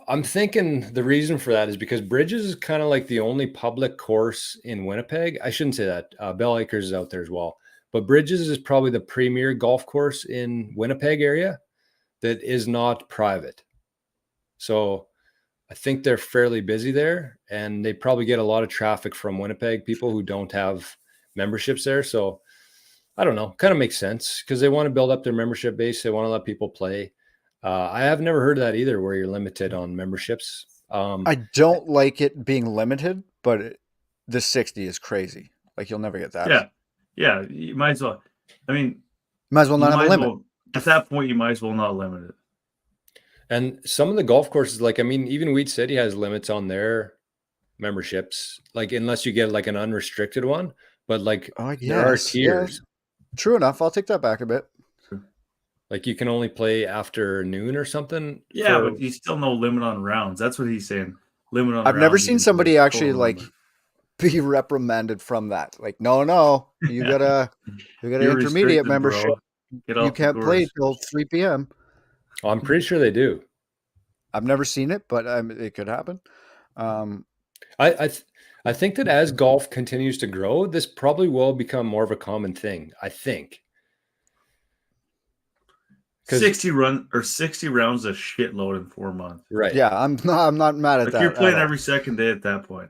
I'm thinking the reason for that is because Bridges is kind of like the only public course in Winnipeg. I shouldn't say that. Bell Acres is out there as well. But Bridges is probably the premier golf course in Winnipeg area that is not private. So I think they're fairly busy there, and they probably get a lot of traffic from Winnipeg people who don't have memberships there. So I don't know, kind of makes sense because they want to build up their membership base. They want to let people play. I have never heard of that either, where you're limited on memberships. I don't like it being limited, but the 60 is crazy. Like, you'll never get that. Yeah, you might as well. I mean, might as well not have a limit. At that point, you might as well not limit it. And some of the golf courses, like, I mean, even Weed City has limits on their memberships, like, unless you get like an unrestricted one. But like, there are tiers. Yeah. True enough. I'll take that back a bit. Like, you can only play after noon or something. Yeah, but you still no limit on rounds. That's what he's saying. Limit on. I've never seen somebody actually like be reprimanded from that. Like, no, you gotta intermediate membership. You can't play till 3 p.m. Oh, I'm pretty sure they do. I've never seen it, but it could happen. I think that as golf continues to grow, this probably will become more of a common thing. I think. 60 rounds a shitload in 4 months. Right. Yeah, I'm not mad at that. You're playing every second day at that point.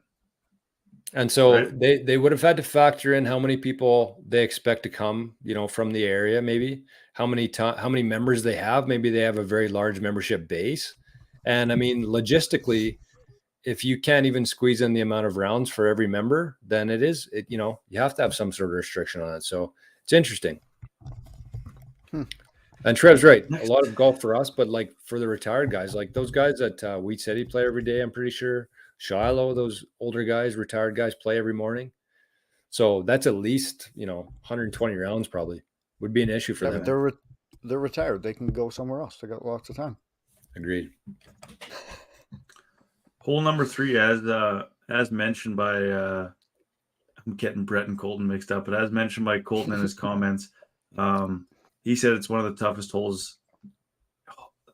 And so they would have had to factor in how many people they expect to come, from the area, maybe how many members they have. Maybe they have a very large membership base. And I mean, logistically, if you can't even squeeze in the amount of rounds for every member, then you have to have some sort of restriction on it. So it's interesting. And Trev's right. A lot of golf for us, but like for the retired guys, like those guys at Wheat City play every day, I'm pretty sure. Shiloh, those older guys, retired guys play every morning. So that's at least, 120 rounds probably would be an issue for them. But they're retired. They can go somewhere else. They got lots of time. Agreed. Hole number 3, as mentioned by I'm getting Brett and Colton mixed up, but as mentioned by Colton in his comments, He said it's one of the toughest holes,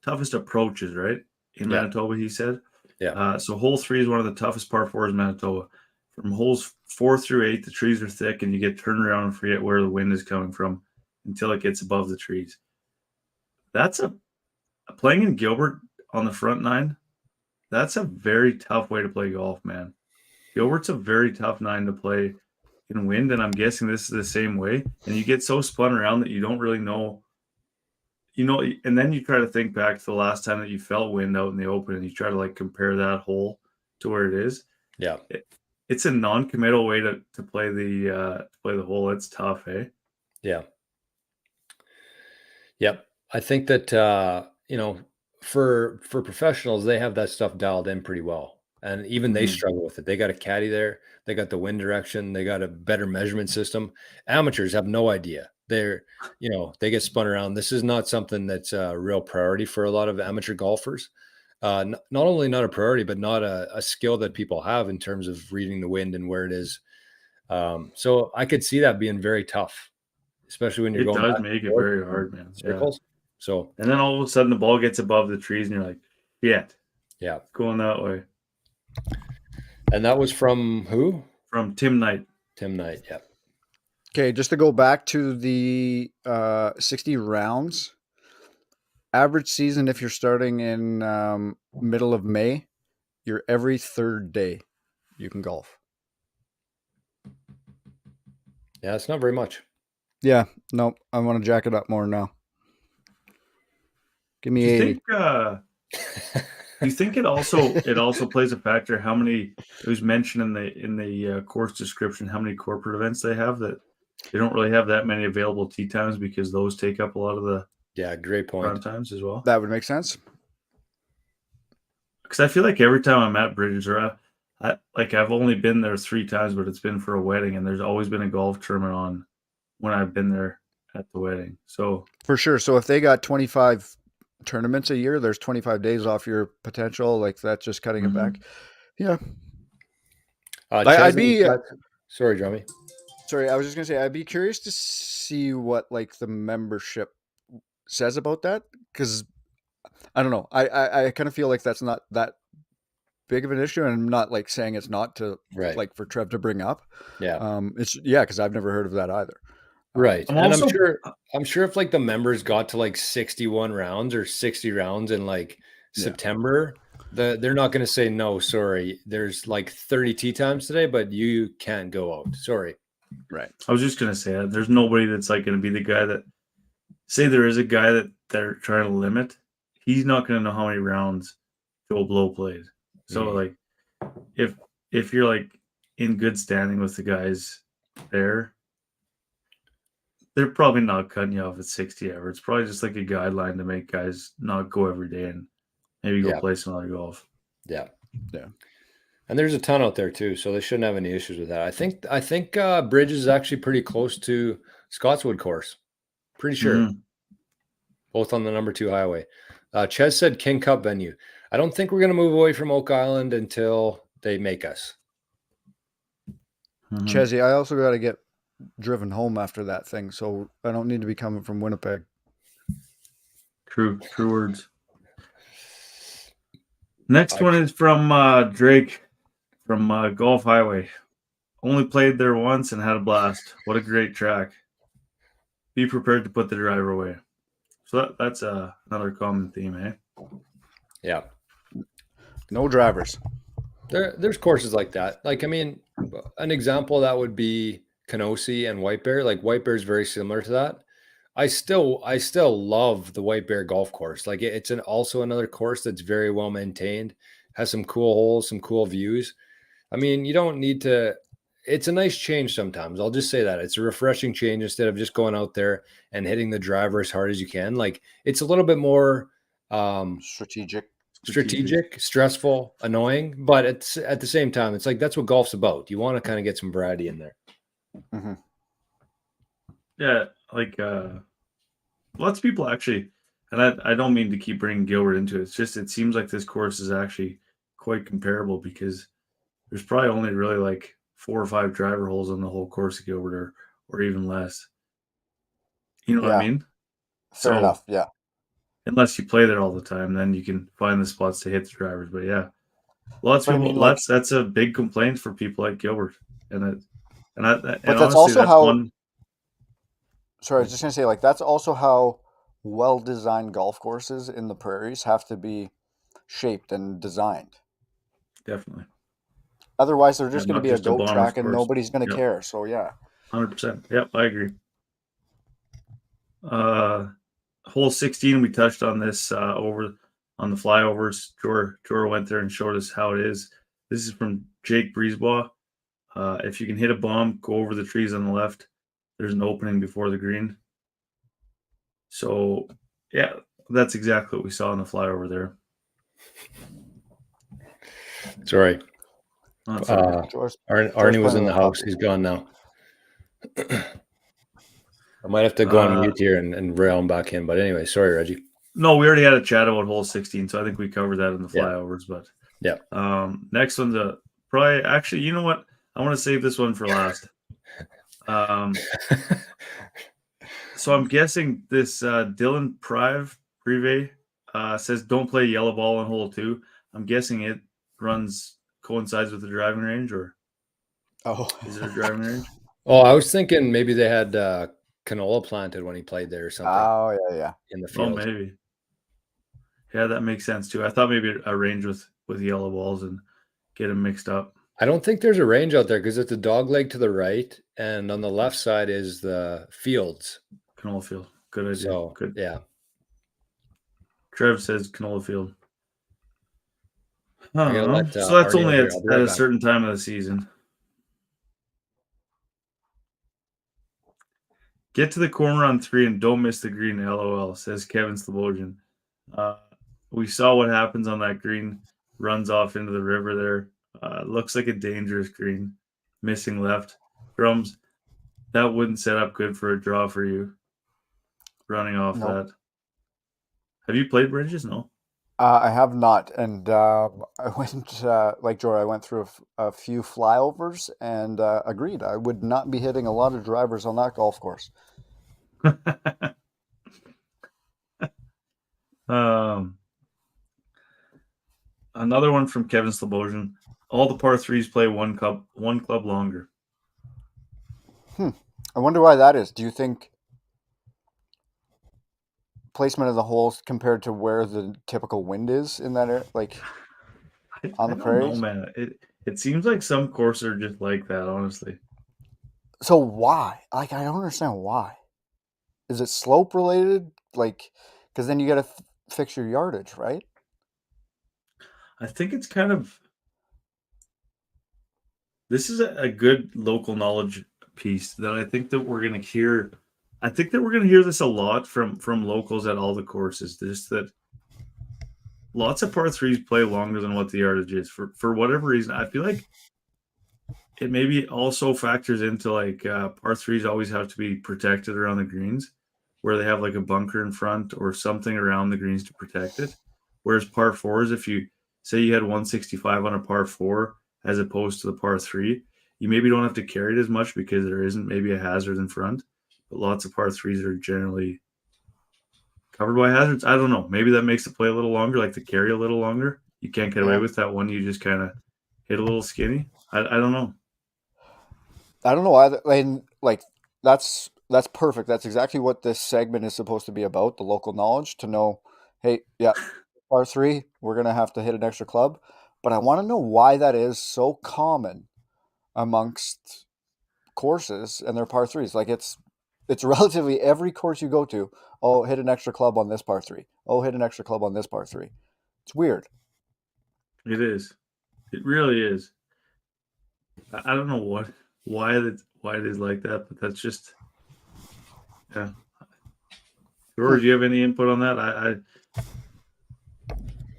toughest approaches, right? In Yeah. Manitoba, he said. Yeah. So hole 3 is one of the toughest par 4s in Manitoba. From holes 4 through 8, the trees are thick, and you get turned around and forget where the wind is coming from until it gets above the trees. That's playing in Gilbert on the front 9. That's a very tough way to play golf, man. Gilbert's a very tough 9 to play in wind, and I'm guessing this is the same way. And you get so spun around that you don't really know. And then you try to think back to the last time that you felt wind out in the open, and you try to like compare that hole to where it is. Yeah. It's a non-committal way to play the hole. It's tough, eh? Yeah. Yep. I think that for professionals, they have that stuff dialed in pretty well. And even they Mhm. struggle with it. They got a caddy there, they got the wind direction, they got a better measurement system. Amateurs have no idea. They get spun around. This is not something that's a real priority for a lot of amateur golfers. Not only not a priority, but not a skill that people have in terms of reading the wind and where it is. So I could see that being very tough, especially when you're It going does back make and it forth very hard, man. Yeah. circles. So And then all of a sudden the ball gets above the trees, and you're like, yeah, yeah. it's going that way. And that was from who? From Tim Knight. Tim Knight. Yeah. Okay, just to go back to the 60 rounds, average season, if you're starting in middle of May, you're every third day you can golf. Yeah, it's not very much. Yeah, no, I want to jack it up more now. Give me Do you 80. think do you think it also plays a factor how many, it was mentioned in the course description, how many corporate events they have, that they don't really have that many available tee times because those take up a lot of the Yeah, great point. front times as well? That would make sense. Because I feel like every time I'm at Bridges, or I've only been there 3 times, but it's been for a wedding, and there's always been a golf tournament on when I've been there at the wedding. So For sure. So if they got 25 tournaments a year, there's 25 days off your potential. Like that's just cutting it back. Yeah. I'd be sorry, Drummy. sorry. I was just gonna say I'd be curious to see what like the membership says about that, because I don't know. I kind of feel like that's not that big of an issue, and I'm not like saying it's not to Right. like for Trev to bring up. Yeah. It's because I've never heard of that either. Right. I'm And also I'm sure if like the members got to like 61 rounds or 60 rounds in like Yeah. September, they're not going to say no, sorry. There's like 30 tee times today, but you can't go out. Sorry. Right. I was just gonna say that there's nobody that's like gonna be the guy that, say there is a guy that they're trying to limit, he's not gonna know how many rounds Joe Blow played. So like if you're like in good standing with the guys there, they're probably not cutting you off at 60 ever. It's probably just like a guideline to make guys not go every day and maybe go play some other golf. Yeah. Yeah. And there's a ton out there too, so they shouldn't have any issues with that. I think Bridges is actually pretty close to Scotswood course. Pretty sure. Mhm. Both on the number 2 highway. Ches said King Cup venue. I don't think we're going to move away from Oak Island until they make us. Mhm. Chezzy, I also got to get driven home after that thing, so I don't need to be coming from Winnipeg. True words. Next one is from Drake from Golf Highway. Only played there once and had a blast. What a great track. Be prepared to put the driver away. So that's another common theme, eh? Yeah. No drivers. There's courses like that. Like, I mean, an example of that would be Kenosi and White Bear. Like White Bear is very similar to that. I still love the White Bear golf course. Like it's also another course that's very well maintained, has some cool holes, some cool views. I mean, you don't need to. It's a nice change sometimes. I'll just say that it's a refreshing change instead of just going out there and hitting the driver as hard as you can. Like it's a little bit more Strategic. stressful, annoying, but it's at the same time, it's like that's what golf's about. You want to kind of get some variety in there. Mm-hmm. Yeah, like lots of people actually, and I don't mean to keep bringing Gilbert into it. It's just it seems like this course is actually quite comparable because there's probably only really like 4 or 5 driver holes on the whole course of Gilbert, or even less. You know what I Yeah. mean? Fair So enough. Yeah. unless you play there all the time, then you can find the spots to hit the drivers. But yeah, lots But I of people. mean, like, That's a big complaint for people like Gilbert, and but that's honestly, also that's how. one. Sorry, I was just gonna say, like, that's also how well-designed golf courses in the prairies have to be shaped and designed. Definitely. Otherwise, they're Yeah, just going to not be a just a goat bomber's track, and course. nobody's going to Yep. care. So yeah, 100%. Yep, I agree. Hole 16, we touched on this over on the flyovers. Jor went there and showed us how it is. This is from Jake Breezebois. If you can hit a bomb, go over the trees on the left. There's an opening before the green. So, yeah, that's exactly what we saw on the flyover there. Sorry. That's all right. Arnie was in the house. He's gone now. I might have to go on mute here and rail him back in. But anyway, sorry, Reggie. No, we already had a chat about hole 16, so I think we covered that in the flyovers. But yeah, next one's probably actually. You know what? I want to save this one for last. So I'm guessing this Dylan Prive says don't play yellow ball on hole 2. I'm guessing it coincides with the driving range, or is it a driving range? Oh, I was thinking maybe they had canola planted when he played there or something. Oh yeah. In the field. Oh, maybe. Yeah, that makes sense too. I thought maybe a range with yellow balls and get them mixed up. I don't think there's a range out there because it's a dog leg to the right, and on the left side is the fields. Canola field. Good idea. So, good. Yeah. Trev says canola field. So that's only at a certain time of the season. Get to the corner on 3 and don't miss the green, LOL, says Kevin Slobodian. We saw what happens on that green. Runs off into the river there. Looks like a dangerous green. Missing left. Drums, that wouldn't set up good for a draw for you. Running off that. Have you played bridges? No. I have not, and I went like Jory. I went through a few flyovers and agreed. I would not be hitting a lot of drivers on that golf course. Another one from Kevin Slobodian. All the par 3s play one club longer. I wonder why that is. Do you think placement of the holes compared to where the typical wind is in that area, like on the prairies? I don't know, man. It seems like some courses are just like that, honestly. So why? Like, I don't understand why. Is it slope related? Like, because then you got to fix your yardage, right? I think it's kind of. This is a good local knowledge piece that I think that we're going to hear. I think that we're going to hear this a lot from locals at all the courses. Just that lots of par 3s play longer than what the yardage is for whatever reason. I feel like it maybe also factors into like par 3s always have to be protected around the greens, where they have like a bunker in front or something around the greens to protect it. Whereas par 4s, if you say you had 165 on a par 4 as opposed to the par 3, you maybe don't have to carry it as much because there isn't maybe a hazard in front. But lots of par 3s are generally covered by hazards. I don't know. Maybe that makes the play a little longer, like the carry a little longer. You can't get away with that one. You just kind of hit a little skinny. I don't know. I don't know either. And like that's perfect. That's exactly what this segment is supposed to be about, the local knowledge, to know, hey, yeah, par 3, we're going to have to hit an extra club. But I want to know why that is so common amongst courses and their par 3s. Like it's relatively every course you go to. Oh, hit an extra club on this par 3. Oh, hit an extra club on this par 3. It's weird. It is. It really is. I don't know why it is like that, but that's just, yeah. George, do you have any input on that?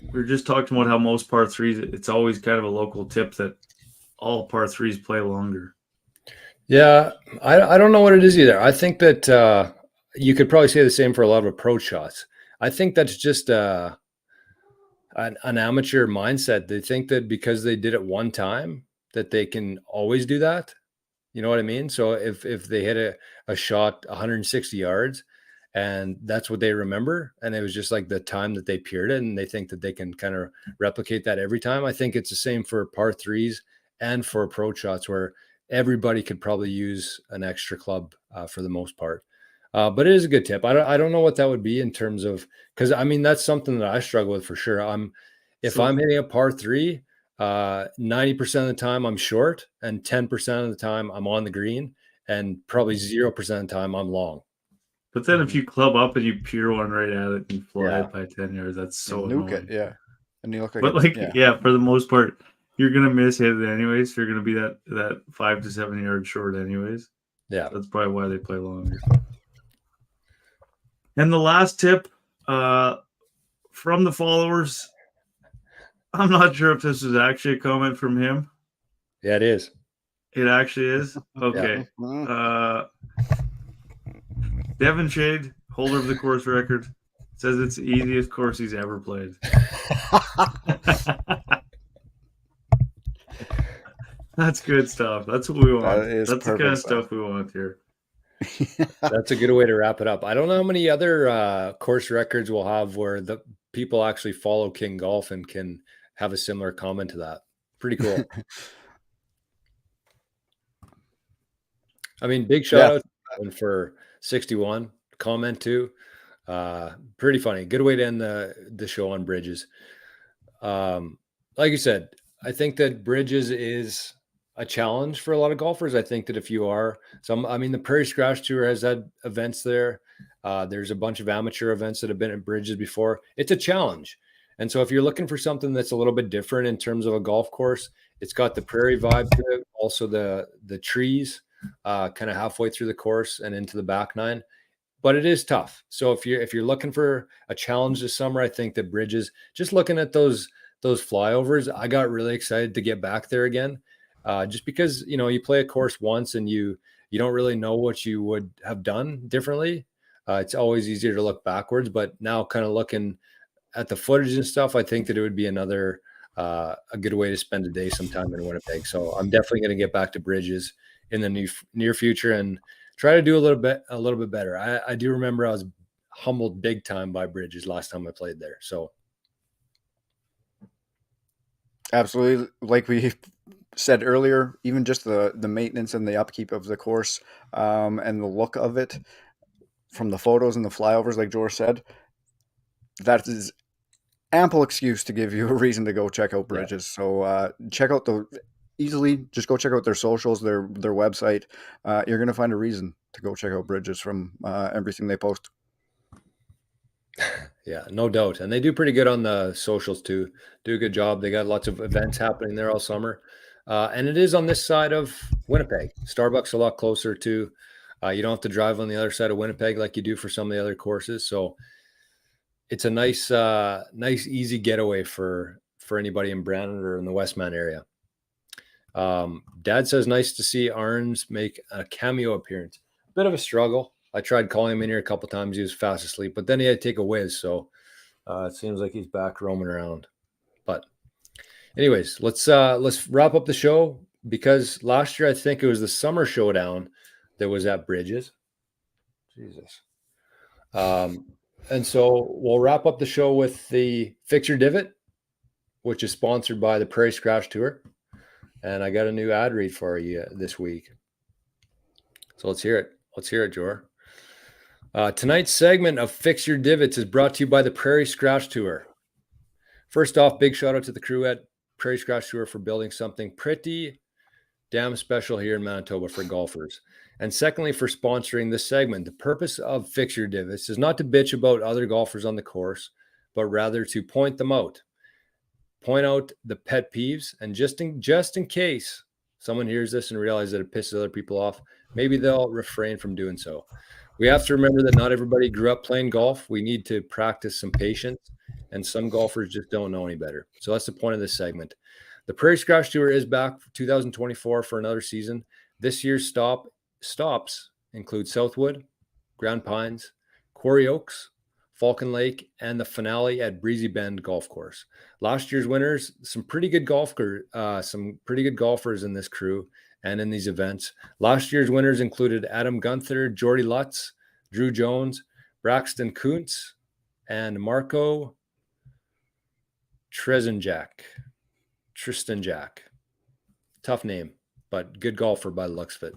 We were just talking about how most par 3s, it's always kind of a local tip that all par 3s play longer. Yeah, I don't know what it is either. I think that you could probably say the same for a lot of approach shots. I think that's just an amateur mindset. They think that because they did it one time that they can always do that. You know what I mean? So if they hit a shot 160 yards, and that's what they remember. And it was just like the time that they peered it, and they think that they can kind of replicate that every time. I think it's the same for par threes and for approach shots, where everybody could probably use an extra club for the most part. But it is a good tip. I don't know what that would be in terms of, because I mean, that's something that I struggle with for sure. If I'm hitting a par three, 90% of the time I'm short, and 10% of the time I'm on the green, and probably 0% of the time I'm long. But then if you club up and you peer one right at it and fly Yeah. it by 10 yards, that's so nuke annoying. it, yeah. And you look like But it, like, yeah, for the most part, you're gonna miss hit it anyways. You're gonna be that 5 to 7 yards short anyways. Yeah. So that's probably why they play longer. And the last tip from the followers, I'm not sure if this is actually a comment from him. Yeah, it is. It actually is? Okay. Devin Shade, holder of the course record, says it's the easiest course he's ever played. That's good stuff. That's what we want. That's the kind of stuff we want here. That's a good way to wrap it up. I don't know how many other course records we'll have where the people actually follow King Golf and can have a similar comment to that. Pretty cool. I mean, big shout out for 61 comment too. Pretty funny. Good way to end the show on Bridges. Like you said, I think that Bridges is a challenge for a lot of golfers. I think that if you are the Prairie Scratch Tour has had events there. There's a bunch of amateur events that have been at Bridges before. It's a challenge. And so if you're looking for something that's a little bit different in terms of a golf course, it's got the prairie vibe to it, also the trees kind of halfway through the course and into the back nine. But it is tough. So if you're looking for a challenge this summer, I think that Bridges, just looking at those flyovers, I got really excited to get back there again. Just because, you play a course once and you don't really know what you would have done differently. It's always easier to look backwards, but now kind of looking at the footage and stuff, I think that it would be a good way to spend a day sometime in Winnipeg. So I'm definitely going to get back to Bridges in the near future and try to do a little bit better. I do remember I was humbled big time by Bridges last time I played there. So absolutely, like we said earlier, even just the maintenance and the upkeep of the course and the look of it from the photos and the flyovers, like George said, that is ample excuse to give you a reason to go check out Bridges. So check out just go check out their socials, their website. You're going to find a reason to go check out Bridges from everything they post. Yeah, no doubt. And they do pretty good on the socials too. Do a good job. They got lots of events happening there all summer. And it is on this side of Winnipeg. Starbucks a lot closer to. You don't have to drive on the other side of Winnipeg like you do for some of the other courses. So it's a nice, easy getaway for anybody in Brandon or in the Westman area. Dad says, nice to see Arns make a cameo appearance. Bit of a struggle. I tried calling him in here a couple times. He was fast asleep, but then he had to take a whiz. So it seems like he's back roaming around. But anyways, let's wrap up the show, because last year I think it was the summer showdown that was at Bridges. Jesus. And so we'll wrap up the show with the Fix Your Divot, which is sponsored by the Prairie Scratch Tour. And I got a new ad read for you this week. So let's hear it. Let's hear it, Jor. Tonight's segment of Fix Your Divots is brought to you by the Prairie Scratch Tour. First off, big shout out to the crew at Prairie Scratch Tour for building something pretty damn special here in Manitoba for golfers. And secondly, for sponsoring this segment. The purpose of Fix Your Divots is not to bitch about other golfers on the course, but rather to point them out. Point out the pet peeves, and just in case someone hears this and realizes that it pisses other people off, maybe they'll refrain from doing so. We have to remember that not everybody grew up playing golf. We need to practice some patience, and some golfers just don't know any better. So that's the point of this segment. The Prairie Scratch Tour is back for 2024 for another season. This year's stops include Southwood, Grand Pines, Quarry Oaks, Falcon Lake, and the finale at Breezy Bend Golf Course. Last year's winners, some pretty good golfers in this crew and in these events. Last year's winners included Adam Gunther, Jordy Lutz, Drew Jones, Braxton Kuntz, and Marco Tristan Jack. Tough name, but good golfer by the looks of it.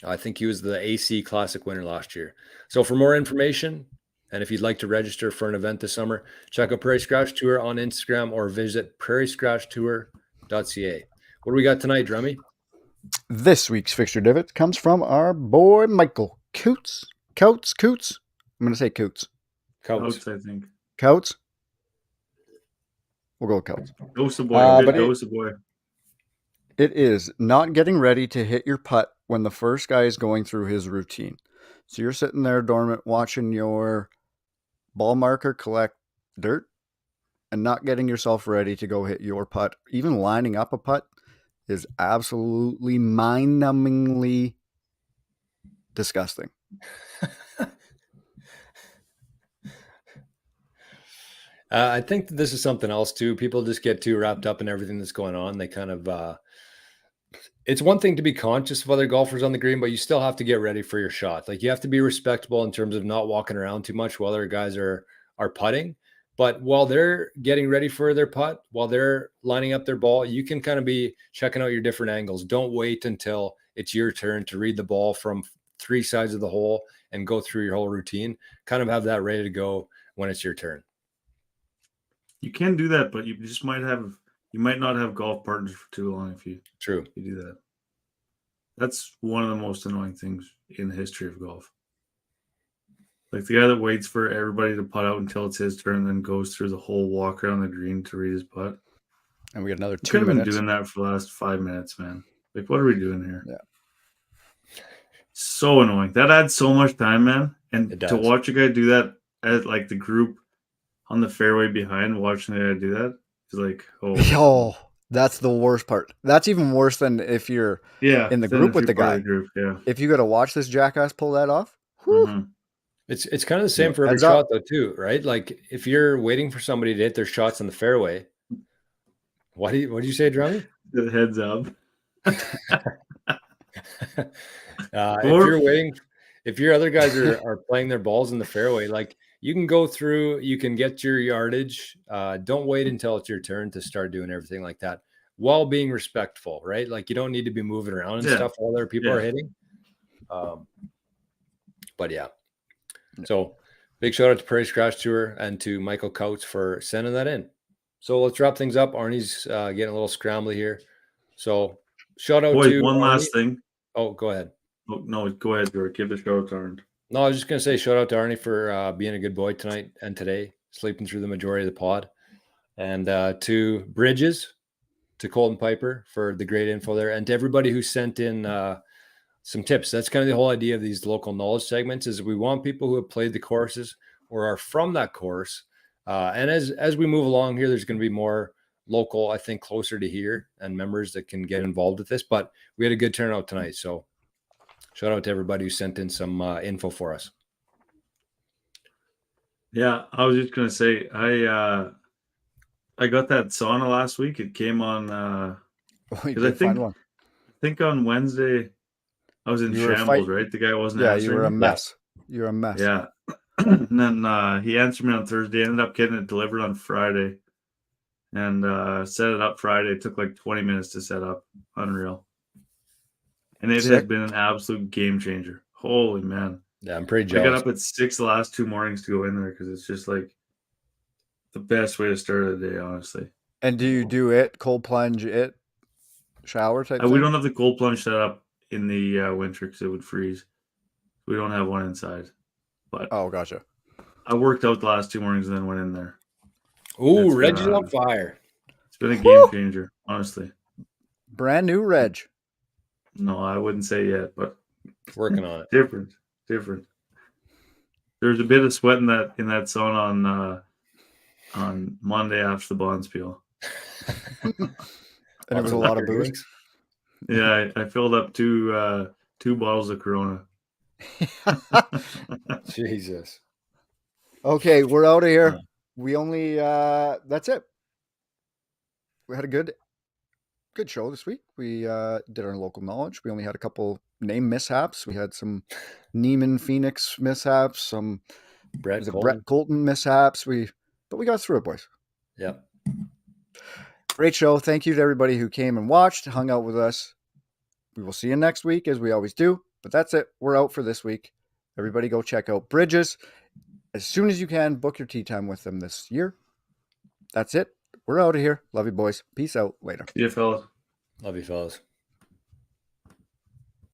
I think he was the AC Classic winner last year. So for more information, and if you'd like to register for an event this summer, check out Prairie Scratch Tour on Instagram or visit prairiescratchtour.ca. What do we got tonight, Drummy? This week's fixture divot comes from our boy Michael Coates. I'm going to say Coates. Coates, I think. Coates? We'll go with Coates. Dose a boy. but Dose a boy. It is not getting ready to hit your putt when the first guy is going through his routine. So you're sitting there dormant watching your ball marker collect dirt and not getting yourself ready to go hit your putt. Even lining up a putt is absolutely mind-numbingly disgusting. I think that this is something else too. People just get too wrapped up in everything that's going on. They kind of, it's one thing to be conscious of other golfers on the green, but you still have to get ready for your shot. Like you have to be respectable in terms of not walking around too much while other guys are putting. But while they're getting ready for their putt, while they're lining up their ball, you can kind of be checking out your different angles. Don't wait until it's your turn to read the ball from 3 sides of the hole and go through your whole routine. Kind of have that ready to go when it's your turn. You can do that, but you just might not have golf partners for too long if you do that. That's one of the most annoying things in the history of golf. Like the guy that waits for everybody to putt out until it's his turn and then goes through the whole walk around the green to read his putt. And we got another 2 Could have minutes. been doing that for the last 5 minutes, man. Like, what are we doing here? Yeah. So annoying. That adds so much time, man. And to watch a guy do that at like the group on the fairway behind watching the guy do that is like, oh, that's the worst part. That's even worse than if you're in the group with the guy. If you got to watch this jackass pull that off, mm-hmm. It's kind of the same for every shot though too, right? Like if you're waiting for somebody to hit their shots on the fairway, what did you say, Drummy? The heads up. If your other guys are playing their balls in the fairway, like you can go through, you can get your yardage. Don't wait until it's your turn to start doing everything like that while being respectful, right? Like you don't need to be moving around and stuff while other people are hitting. But yeah. So big shout out to Prairie Scratch Tour and to Michael Coates for sending that in. So let's wrap things up. Arnie's getting a little scrambly here. So shout out to one Arnie. last thing. Oh, go ahead. Oh, no, go ahead, George. Give the shout out to Arnie. No, I was just going to say shout out to Arnie for being a good boy tonight and today, sleeping through the majority of the pod. And to Bridges, to Colton Piper for the great info there. And to everybody who sent in some tips. That's kind of the whole idea of these local knowledge segments is we want people who have played the courses or are from that course. And as we move along here, there's going to be more local, I think, closer to here and members that can get involved with this. But we had a good turnout tonight. So shout out to everybody who sent in some info for us. Yeah, I was just going to say, I got that sauna last week. It came on because I think on Wednesday I was in shambles, right? The guy wasn't answering. Yeah, you were a mess. You're a mess. Yeah. And then he answered me on Thursday. Ended up getting it delivered on Friday. And set it up Friday. It took like 20 minutes to set up. Unreal. And it has been an absolute game changer. Holy man. Yeah, I'm pretty jealous. I got up at 6 the last 2 mornings to go in there because it's just like the best way to start the day, honestly. And do you do it, cold plunge, shower type thing? We don't have the cold plunge set up in the winter because it would freeze. We don't have one inside. But gotcha. I worked out the last 2 mornings and then went in there. Ooh, Reggie's on fire. It's been a game changer, honestly. Brand new Reg. No, I wouldn't say yet, but working on it. Different. There's a bit of sweat in that sauna on Monday after the Bonspiel. And it was a lot of booze. Yeah, I filled up 2 bottles of Corona. Jesus. Okay, we're out of here. We only that's it. We had a good show this week. We did our local knowledge. We only had a couple name mishaps. We had some Neiman Phoenix mishaps, some Brett Brett Colton mishaps. But we got through it, boys. Yep. Great show. Thank you to everybody who came and watched, hung out with us. We will see you next week, as we always do. But that's it. We're out for this week. Everybody go check out Bridges. As soon as you can, book your tea time with them this year. That's it. We're out of here. Love you, boys. Peace out. Later. See you, fellas. Love you, fellas.